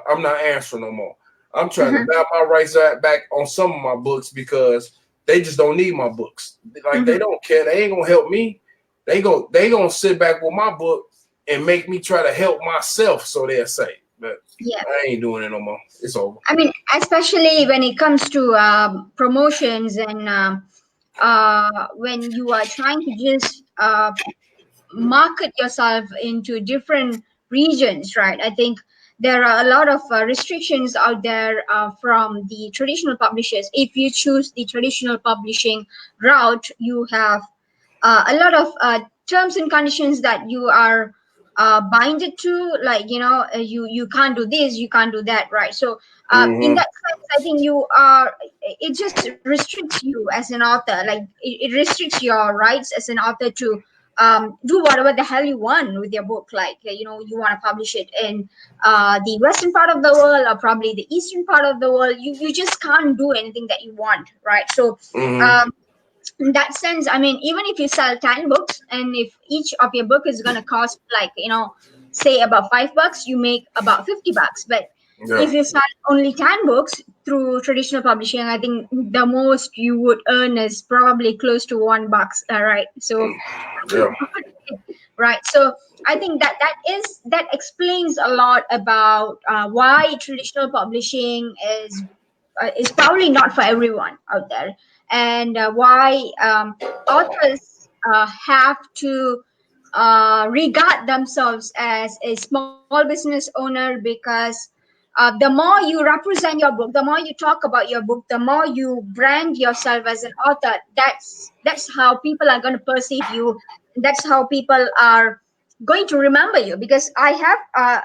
I'm not answering no more. I'm trying to Mm-hmm. buy my rights back on some of my books, because they just don't need my books. Like, Mm-hmm. they don't care. They ain't gonna help me. They gonna sit back with my book and make me try to help myself. So they'll say, but Yeah. I ain't doing it no more. It's over. I mean, especially when it comes to promotions and when you are trying to just market yourself into different regions, right? I think there are a lot of restrictions out there from the traditional publishers. If you choose the traditional publishing route, you have a lot of terms and conditions that you are binded to, like you can't do this, you can't do that, right? So In Mm-hmm. that sense, I think you are. It just restricts you as an author. Like it restricts your rights as an author to do whatever the hell you want with your book. Like you want to publish it in the western part of the world or probably the eastern part of the world. You just can't do anything that you want, right? So. Mm-hmm. Um, in that sense, I mean, even if you sell 10 books and if each of your book is going to cost like say about $5, you make about $50. But Yeah. if you sell only 10 books through traditional publishing, I think the most you would earn is probably close to $1, right? So Yeah. right, so I think that explains a lot about why traditional publishing is probably not for everyone out there, and why authors have to regard themselves as a small business owner, because the more you represent your book, the more you talk about your book, the more you brand yourself as an author. That's how people are going to perceive you. That's how people are going to remember you. Because I have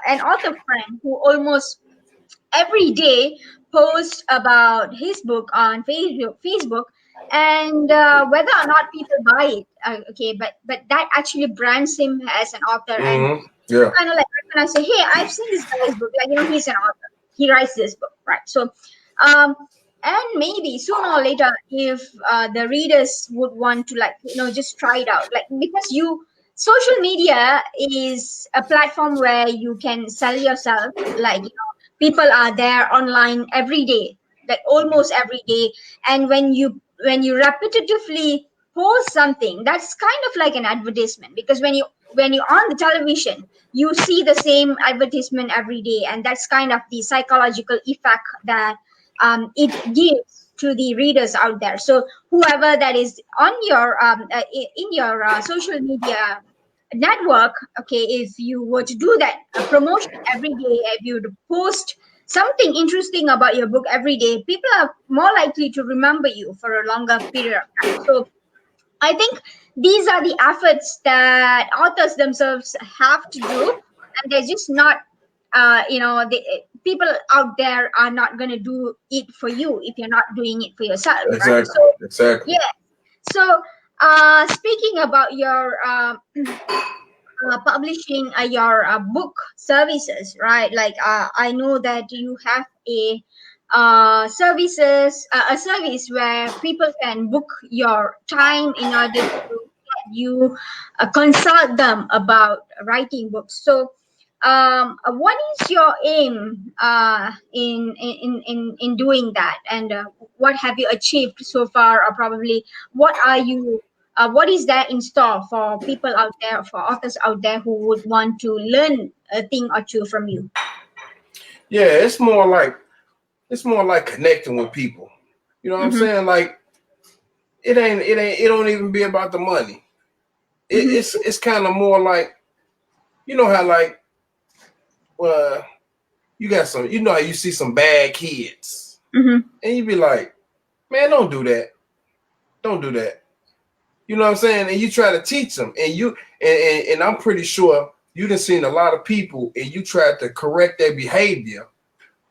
an author friend who almost every day post about his book on Facebook, and whether or not people buy it, okay, but that actually brands him as an author, and Mm-hmm. Yeah. kind of like when I say, hey, I've seen this guy's book, like he's an author, he writes this book, right? So, um, and maybe sooner or later, if the readers would want to like just try it out, like because social media is a platform where you can sell yourself, like people are there online every day, like almost every day, and when you repetitively post something, that's kind of like an advertisement, because when you're on the television, you see the same advertisement every day, and that's kind of the psychological effect that it gives to the readers out there. So whoever that is on your in your social media network, okay, if you were to do that promotion every day, if you would post something interesting about your book every day, people are more likely to remember you for a longer period of time. So I think these are the efforts that authors themselves have to do, and they're just not, the people out there are not going to do it for you if you're not doing it for yourself, right? Exactly. So, Exactly. yeah. So, speaking about your publishing your book services, right? Like I know that you have a service where people can book your time in order to get you consult them about writing books. So what is your aim in doing that, and what have you achieved so far, or probably what are you what is there in store for people out there, for authors out there who would want to learn a thing or two from you? Yeah, it's more like connecting with people. You know what I'm Mm-hmm, saying? Like it don't even be about the money. mm-hmm, It's kind of more like, you know how like well you got some, you know how you see some bad kids mm-hmm, and you be like, man, don't do that, don't do that. You know what I'm saying? And you try to teach them, and and I'm pretty sure you done seen a lot of people, and you tried to correct their behavior,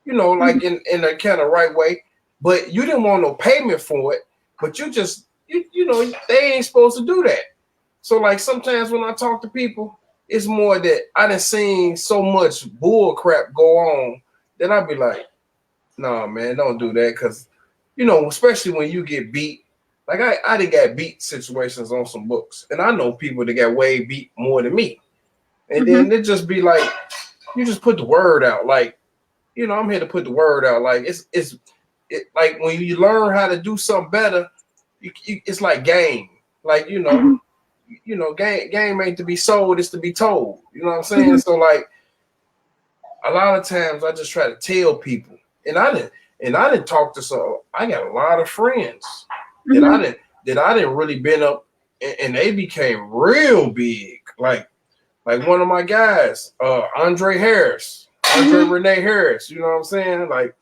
you know, mm-hmm, like in a kind of right way, but you didn't want no payment for it. But you know they ain't supposed to do that. So like sometimes when I talk to people, it's more that I done seen so much bull crap go on that I be like, nah, man, don't do that, because you know, especially when you get beat. Like I done got beat situations on some books, and I know people that got way beat more than me, and mm-hmm, then it just be like you just put the word out, like, you know, I'm here to put the word out. Like like when you learn how to do something better, it's like game. Like mm-hmm, game ain't to be sold, it's to be told. You know what I'm saying? mm-hmm, So like a lot of times I just try to tell people, and I didn't talk to some. I got a lot of friends that mm-hmm, I didn't really been up, and they became real big. Like one of my guys, Andre mm-hmm, Renee Harris. You know what I'm saying? Like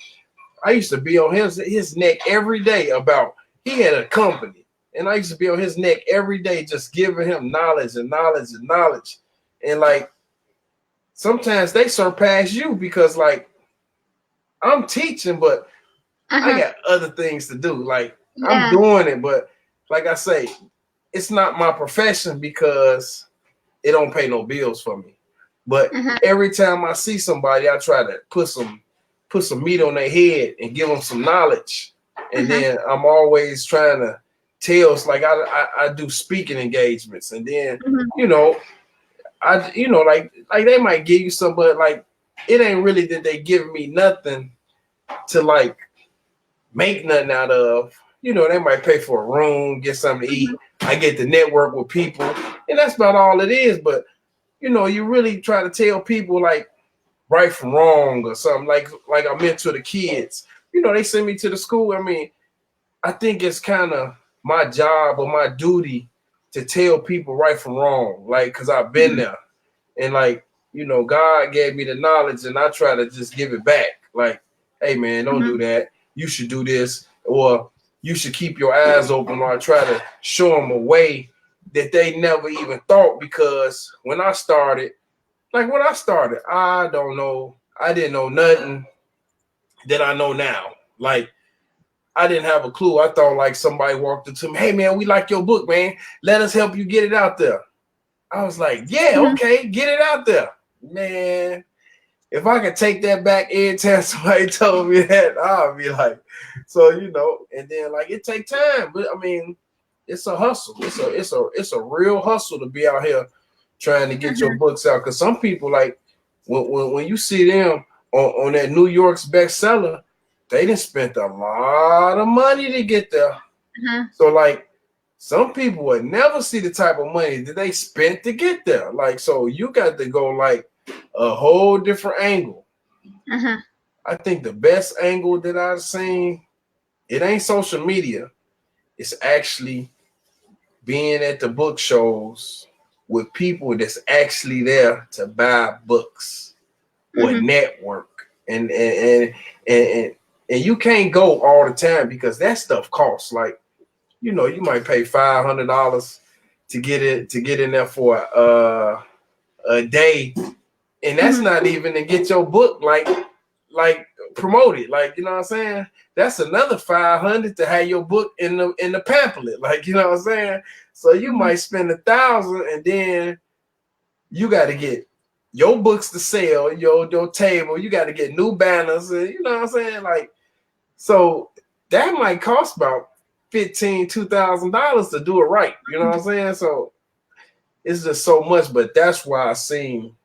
I used to be on his neck every day about, he had a company, and I used to be on his neck every day just giving him knowledge and knowledge and knowledge. And like sometimes they surpass you because like I'm teaching, but I Uh-huh. got other things to do. Like I'm Yeah. doing it, but like I say, it's not my profession because it don't pay no bills for me. But Uh-huh. every time I see somebody, I try to put some meat on their head and give them some knowledge. And Uh-huh. then I'm always trying to tell. It's like I do speaking engagements, and then Mhm. you know like they might give you some, but like it ain't really that they giving me nothing to like make nothing out of. They might pay for a room, get something to eat. I get to network with people, and that's about all it is. But you really try to tell people like right from wrong or something. Like I mentor the kids. They send me to the school. I mean, I think it's kind of my job or my duty to tell people right from wrong, like because I've been Mhm. there, and like God gave me the knowledge, and I try to just give it back. Like, hey man, don't do Mhm. that. You should do this, or you should keep your eyes open. Or I try to show them a way that they never even thought. Because when I started, I don't know. I didn't know nothing that I know now. Like I didn't have a clue. I thought like somebody walked up to me, hey man, we like your book, man. Let us help you get it out there. I was like, yeah, Mhm. okay, get it out there. Man, if I could take that back every time somebody told me that, I'll be like, and then like it take time. But I mean, it's a hustle. It's a real hustle to be out here trying to get your Mhm. books out. Cause some people like when you see them on that New York's bestseller, they done spent a lot of money to get there. Uh-huh. So like some people would never see the type of money that they spent to get there. Like, so you got to go like a whole different angle. Uh-huh. I think the best angle that I've seen, it ain't social media. It's actually being at the book shows with people that's actually there to buy books or Mhm. network. And and you can't go all the time because that stuff costs. Like, you might pay $500 to get in there for a day, and that's Mhm. not even to get your book like promoted. Like, you know what I'm saying? That's another 500 to have your book in the pamphlet. Like, you know what I'm saying? So you Mhm. might spend 1,000, and then you got to get your books to sell, your table. You got to get new banners, and you know what I'm saying? Like, so that might cost about $2,000 to do it right. You know what I'm saying? So it's just so much, but that's why I seen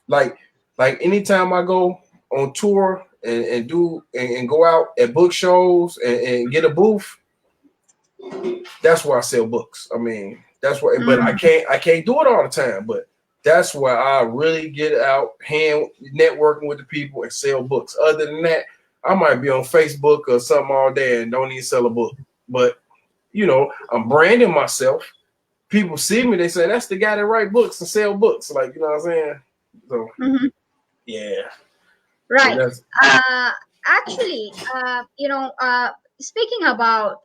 like anytime I go on tour and do and go out at book shows and get a booth, that's where I sell books. I mean, that's where, but I Mhm. can't do it all the time. But that's where I really get out hand networking with the people and sell books. Other than that, I might be on Facebook or something all day and don't even sell a book. But I'm branding myself. People see me, they say that's the guy that write books and sell books. Like, you know what I'm saying? So Mhm. yeah. So Right. that's Uh, Actually, speaking about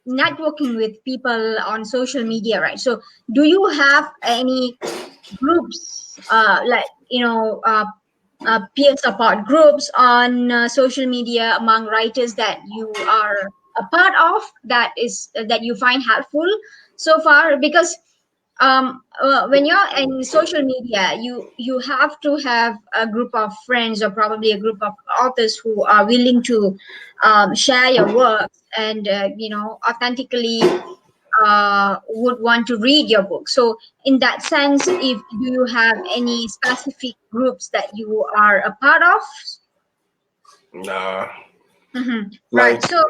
networking with people on social media, right? So, do you have any groups, peer support groups on social media among writers that you are a part of, that you find helpful so far? Because when you're in social media, you have to have a group of friends or probably a group of authors who are willing to share your work and authentically would want to read your book. So in that sense, if do you have any specific groups that you are a part of? nah. Right. Like So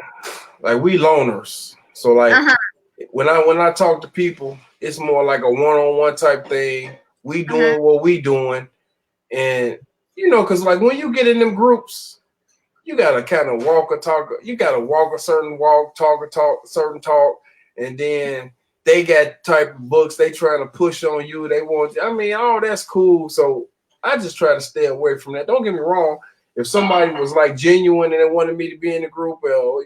we loners. So like uh-huh, when I talk to people, it's more like a one-on-one type thing. We uh-huh, doing what we doing, and because like when you get in them groups, you gotta kind of walk or talk. You gotta walk a certain walk, talk a talk, certain talk, and then they got type of books they trying to push on you. They want. I mean, all that's cool. So I just try to stay away from that. Don't get me wrong. If somebody was like genuine and they wanted me to be in the group, well,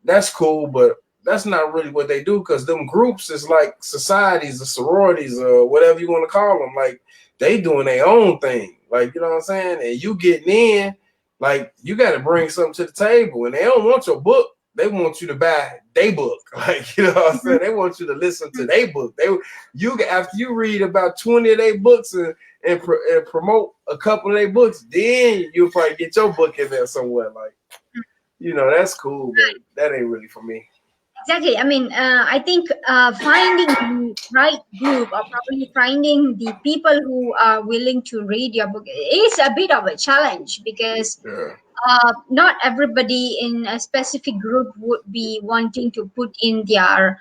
that's cool, but that's not really what they do because them groups is like societies or sororities or whatever you want to call them. Like they doing their own thing. Like, you know what I'm saying? And you getting in like you got to bring something to the table, and they don't want your book. They want you to buy their book. Like, you know what I'm saying? They want you to listen to their book. After you read about 20 of their books and promote a couple of their books, then you'll probably get your book in there somewhere. Like, you know, that's cool, but that ain't really for me. Exactly. I mean, I think finding the right group, or probably finding the people who are willing to read your book, is a bit of a challenge, because Yeah. not everybody in a specific group would be wanting to put in their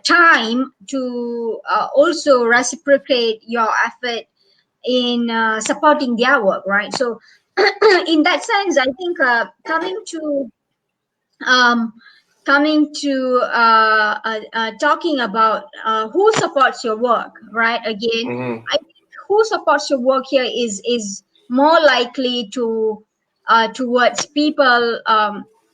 time to also reciprocate your effort in supporting their work, right? So, in that sense, I think um, coming to talking about who supports your work, right? Again, Mm-hmm. I think who supports your work here is more likely to towards people.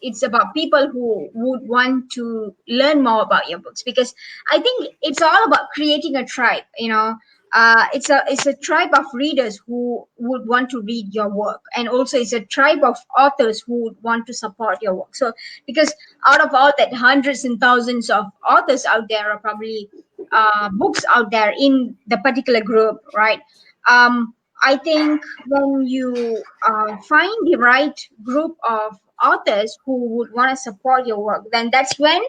It's about people who would want to learn more about your books, because I think it's all about creating a tribe. It's a tribe of readers who would want to read your work, and also it's a tribe of authors who would want to support your work. So, because out of all that hundreds and thousands of authors out there, are probably books out there in the particular group, right? I think when you find the right group of authors who would want to support your work, then that's when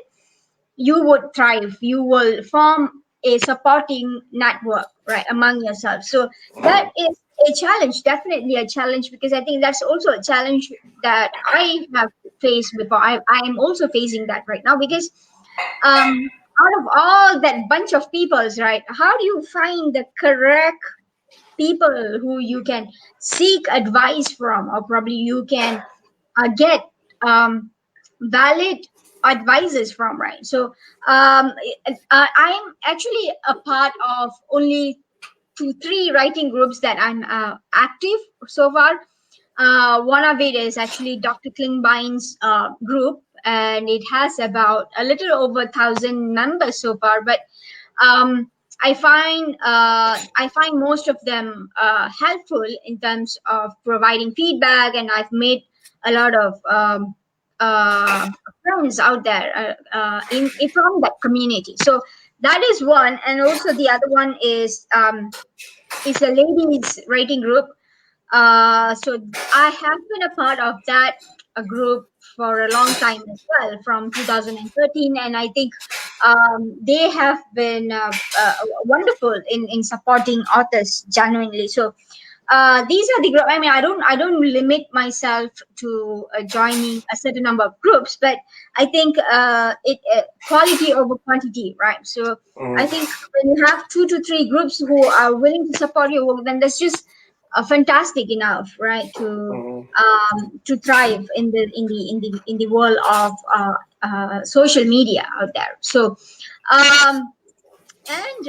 you would thrive. You will form a supporting network, right, among yourself. So that is a challenge, definitely a challenge, because I think that's also a challenge that I have faced before. I am also facing that right now, because out of all that bunch of peoples, right, how do you find the correct people who you can seek advice from, or probably you can get valid advices from, right? So I'm actually a part of only 2 3 writing groups that I'm active so far. One of it is actually Dr. Klingbeil's group, and it has about a little over 1,000 members so far. But um, I find most of them helpful in terms of providing feedback, and I've made a lot of uh, friends out there in from that community. So that is one, and also the other one is a ladies writing group. So I have been a part of that group for a long time as well, from 2013, and I think they have been wonderful in supporting authors genuinely. So these are the group. I mean, I don't limit myself to joining a certain number of groups, but I think it quality over quantity, right? So I Mm-hmm. think when you have 2 to 3 groups who are willing to support your work, then that's just fantastic enough, right? Mm-hmm. To thrive in the world of social media out there. So um, and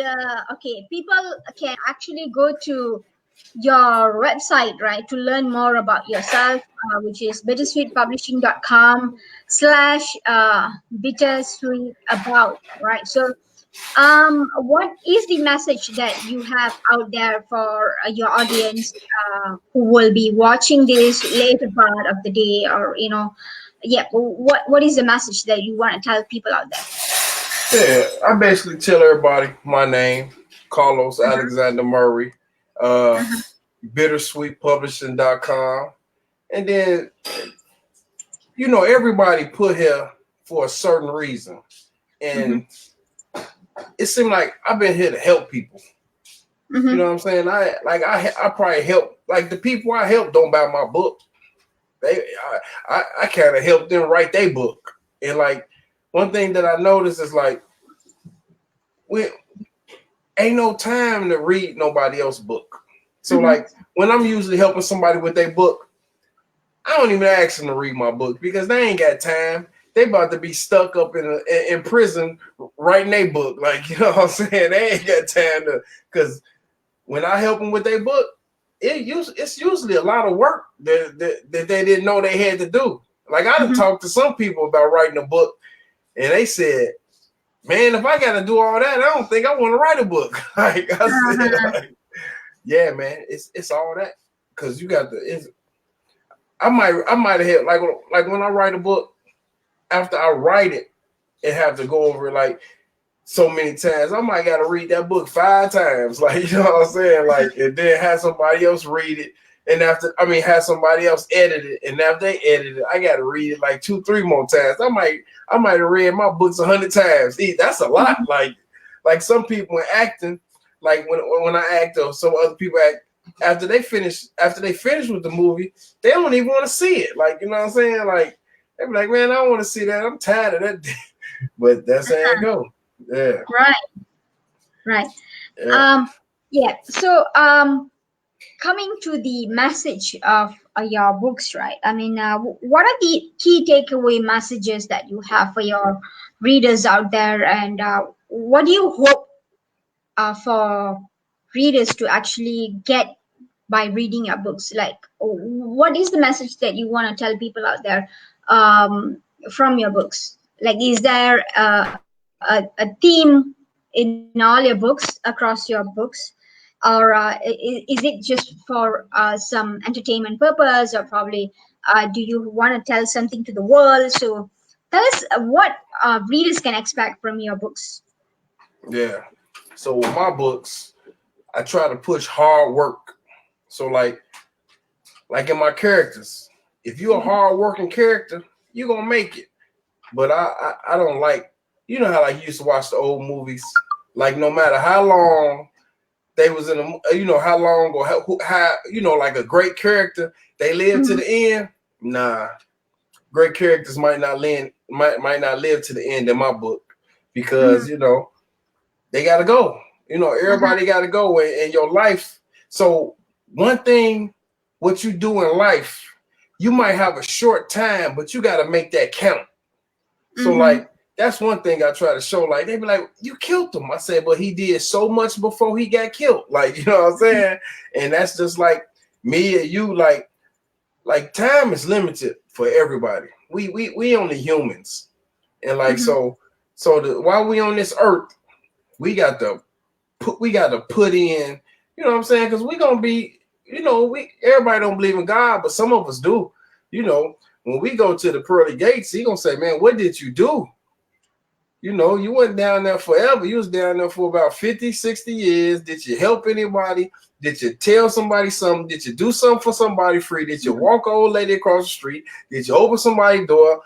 okay, people can actually go to your website, right, to learn more about yourself, which is bittersweetpublishing.com slash bittersweet about, right? So what is the message that you have out there for your audience who will be watching this later part of the day, or yeah, what is the message that you want to tell people out there? Yeah, I basically tell everybody my name, Carlos Uh-huh, Alexander Murray, uh, uh-huh, bittersweetpublishing.com. And then, you know, everybody put here for a certain reason. mm-hmm, And it seemed like I've been here to help people. You mm-hmm, know what I'm saying? I probably help, like the people I help don't buy my book. I kind of help them write their book. And like one thing that I noticed is like we ain't no time to read nobody else's book. So mm-hmm, like when I'm usually helping somebody with their book, I don't even ask them to read my book because they ain't got time. They about to be stuck up in prison writing their book. Like, you know what I'm saying? They ain't got time to, because when I help them with their book, it's usually a lot of work that they didn't know they had to do. Like I done mm-hmm, talked to some people about writing a book, and they said, "Man, if I got to do all that, I don't think I want to write a book." Like I said, uh-huh, like, yeah, man, it's all that because you got the. I might have had like when I write a book, after I write it and have to go over it like so many times, I might got to read that book 5 times, like, you know what I'm saying, like, and then have somebody else read it, and have somebody else edit it, and after they edit it, I got to read it like 2-3 more times. I might have read my books 100 times. That's a lot. Like some people in acting, like when I act or some other people act, after they finish with the movie, they don't even want to see it. Like, you know what I'm saying? Like, they be like, man, I don't want to see that. I'm tired of that. But that's how it go. Yeah. Right. Yeah. Yeah. So coming to the message of your books, right? I mean, what are the key takeaway messages that you have for your readers out there, and what do you hope for readers to actually get by reading your books? Like, what is the message that you want to tell people out there from your books? Like, is there a theme in all your books, across your books, or is it just for some entertainment purpose, or probably do you want to tell something to the world? So tell us what readers can expect from your books. Yeah. So with my books, I try to push hard work. So like in my characters, if you're a hard working character, you're gonna make it. But I don't like, you know how like you used to watch the old movies, like no matter how long they was in a, you know, how long or how you know, like a great character, they live to Mhm. the end. Nah, great characters might not live to the end in my book, Mhm. because, you know, they gotta go. You know, Uh-huh. everybody gotta go in your life. So one thing, what you do in life, you might have a short time, but you gotta make that count. So Mhm. like that's one thing I try to show. Like they be like, "You killed him." I said, "But he did so much before he got killed." Like, you know what I'm saying? And that's just like me and you. Like time is limited for everybody. We only humans, and like Mhm. while we on this earth, we got to put in. You know what I'm saying? Because we gonna be. You know, everybody don't believe in God, but some of us do. You know, when we go to the pearly gates, he gonna say, "Man, what did you do?" You know, you wasn't down there forever. You was down there for about 50, 60 years. Did you help anybody? Did you tell somebody something? Did you do something for somebody free? Did you walk an old lady across the street? Did you open somebody's door?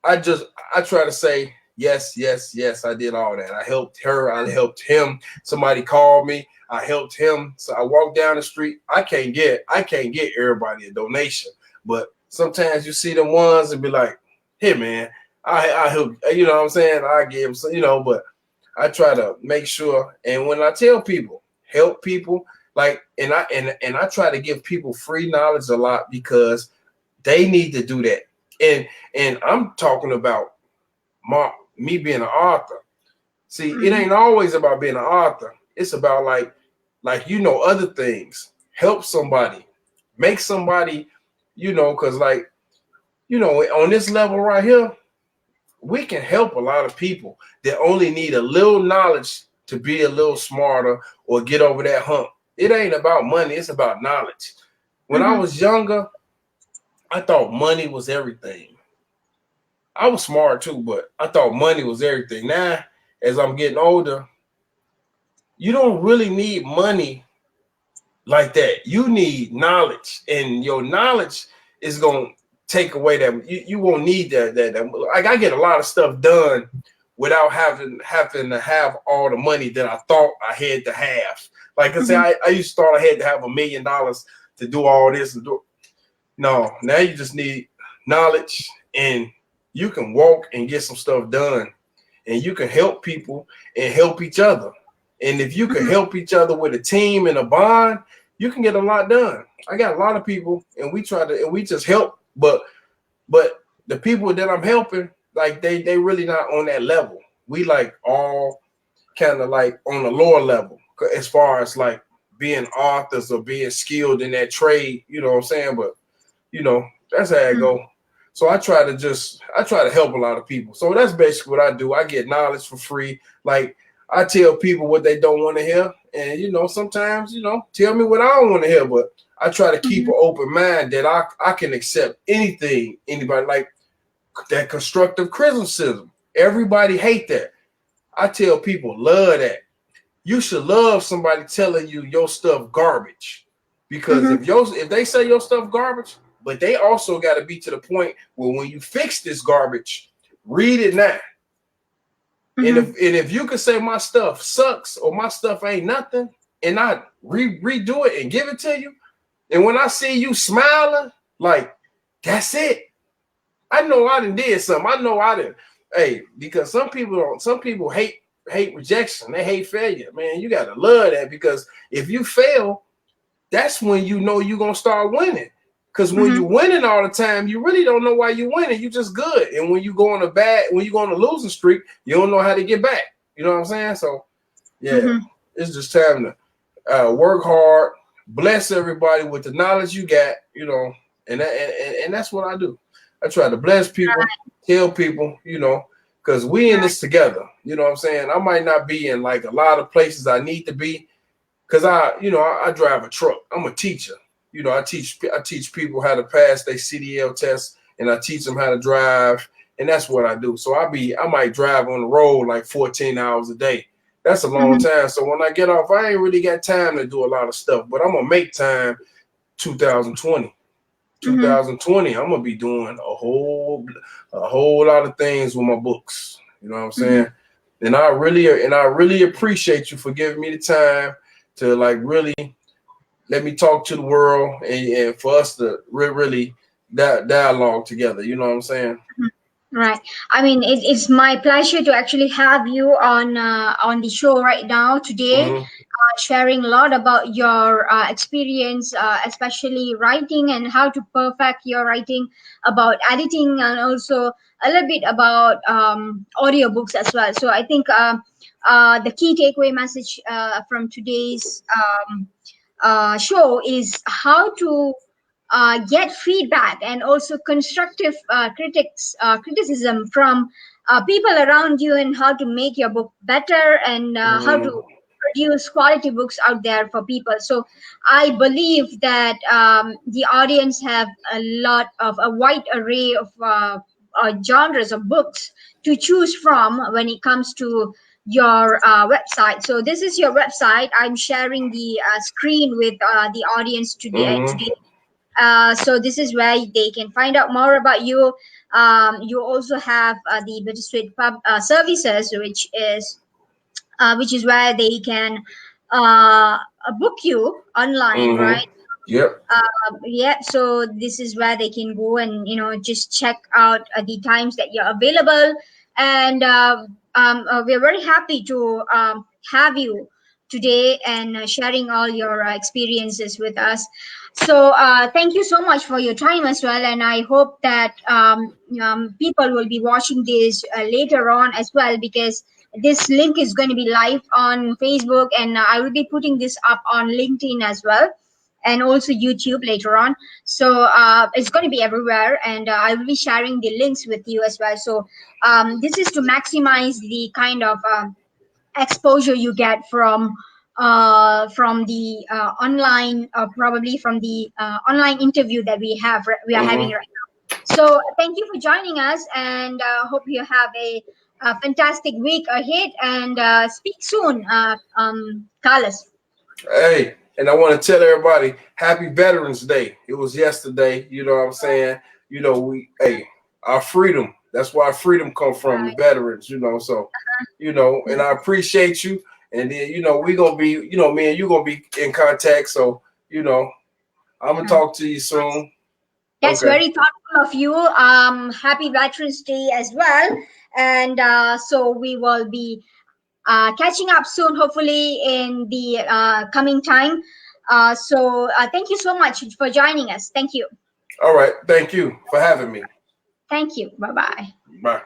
I try to say, yes, yes, yes, I did all that. I helped her. I helped him. Somebody called me. I helped him. So I walked down the street. I can't get everybody a donation. But sometimes you see them ones and be like, hey man, I help, you know what I'm saying? I give some, you know, but I try to make sure, and when I tell people, help people, like, and I try to give people free knowledge a lot, because they need to do that. And I'm talking about me being an author. See, it Mhm. ain't always about being an author. It's about like you know, other things. Help somebody, make somebody, you know, because like, you know, on this level right here, we can help a lot of people that only need a little knowledge to be a little smarter or get over that hump. It ain't about money, it's about knowledge. When I Mhm. was younger, I thought money was everything. I was smart too, but I thought money was everything. Now, as I'm getting older, you don't really need money like that. You need knowledge, and your knowledge is gonna take away that. You won't need that. Like I get a lot of stuff done without having to have all the money that I thought I had to have. Like I say, Mhm. I used to thought I had to have $1 million to do all this and do. No, now you just need knowledge, and you can walk and get some stuff done, and you can help people and help each other. And if you can Mhm. help each other with a team and a bond, you can get a lot done. I got a lot of people, and we just help, but the people that I'm helping, like they really not on that level. We like all kind of like on the lower level as far as like being authors or being skilled in that trade, you know what I'm saying? But you know, that's how I Mhm. go. So I try to help a lot of people. So that's basically what I do. I get knowledge for free. Like I tell people what they don't want to hear, and sometimes tell me what I don't want to hear. But I try to keep an open mind that I can accept anything anybody like that constructive criticism. Everybody hate that. I tell people love that. You should love somebody telling you your stuff garbage, because if they say your stuff garbage, but they also got to be to the point where when you fix this garbage, read it now. And if you can say my stuff sucks or my stuff ain't nothing, and I redo it and give it to you, and when I see you smiling, like that's it, I know I done did something. I know I done. Hey, because some people hate rejection. They hate failure. Man, you gotta love that, because if you fail, that's when you know you're gonna start winning. Because when you're winning all the time, you really don't know why you're winning. You just good. And when you go on a losing streak, you don't know how to get back. You know what I'm saying? So yeah, it's just time to work hard, bless everybody with the knowledge you got, and that's what I do. I try to bless people, tell people, because we in this together. You know what I'm saying? I might not be in like a lot of places I need to be, because I drive a truck. I'm a teacher. I teach people how to pass their CDL test, and I teach them how to drive, and that's what I do. So I might drive on the road like 14 hours a day. That's a long time. So when I get off, I ain't really got time to do a lot of stuff, but I'm gonna make time. 2020, I'm gonna be doing a whole lot of things with my books. You know what I'm saying? And I really appreciate you for giving me the time to like really let me talk to the world, and for us to really dialogue together. You know what I'm saying? Right. I mean, it's my pleasure to actually have you on the show right now today, sharing a lot about your experience, especially writing and how to perfect your writing, about editing, and also a little bit about audiobooks as well. So I think the key takeaway message from today's show is how to get feedback and also constructive criticism from people around you, and how to make your book better, and how to produce quality books out there for people. So I believe that the audience have a wide array of genres of books to choose from when it comes to your website. So this is your website. I'm sharing the screen with the audience today. So this is where they can find out more about you. You also have the Bittersweet services, which is where they can book you online, right? Yep. Yeah. So this is where they can go and just check out the times that you're available, and we're very happy to have you today and sharing all your experiences with us. So thank you so much for your time as well, and I hope that people will be watching this later on as well, because this link is going to be live on Facebook, and I will be putting this up on LinkedIn as well, and also YouTube later on. So it's going to be everywhere, and I will be sharing the links with you as well. So this is to maximize the kind of exposure you get from the online, probably from the online interview that we are having right now. So thank you for joining us, and hope you have a fantastic week ahead, and speak soon, Carlos. Hey, and I want to tell everybody Happy Veterans Day. It was yesterday. You know what I'm saying? Our freedom. That's why freedom comes from the veterans. So and I appreciate you. And then we gonna be, me and you gonna be in contact. So I'm gonna talk to you soon. That's very thoughtful of you. Happy Veterans Day as well. And so we will be catching up soon, hopefully in the coming time. So thank you so much for joining us. Thank you. All right. Thank you for having me. Thank you. Bye-bye. Bye.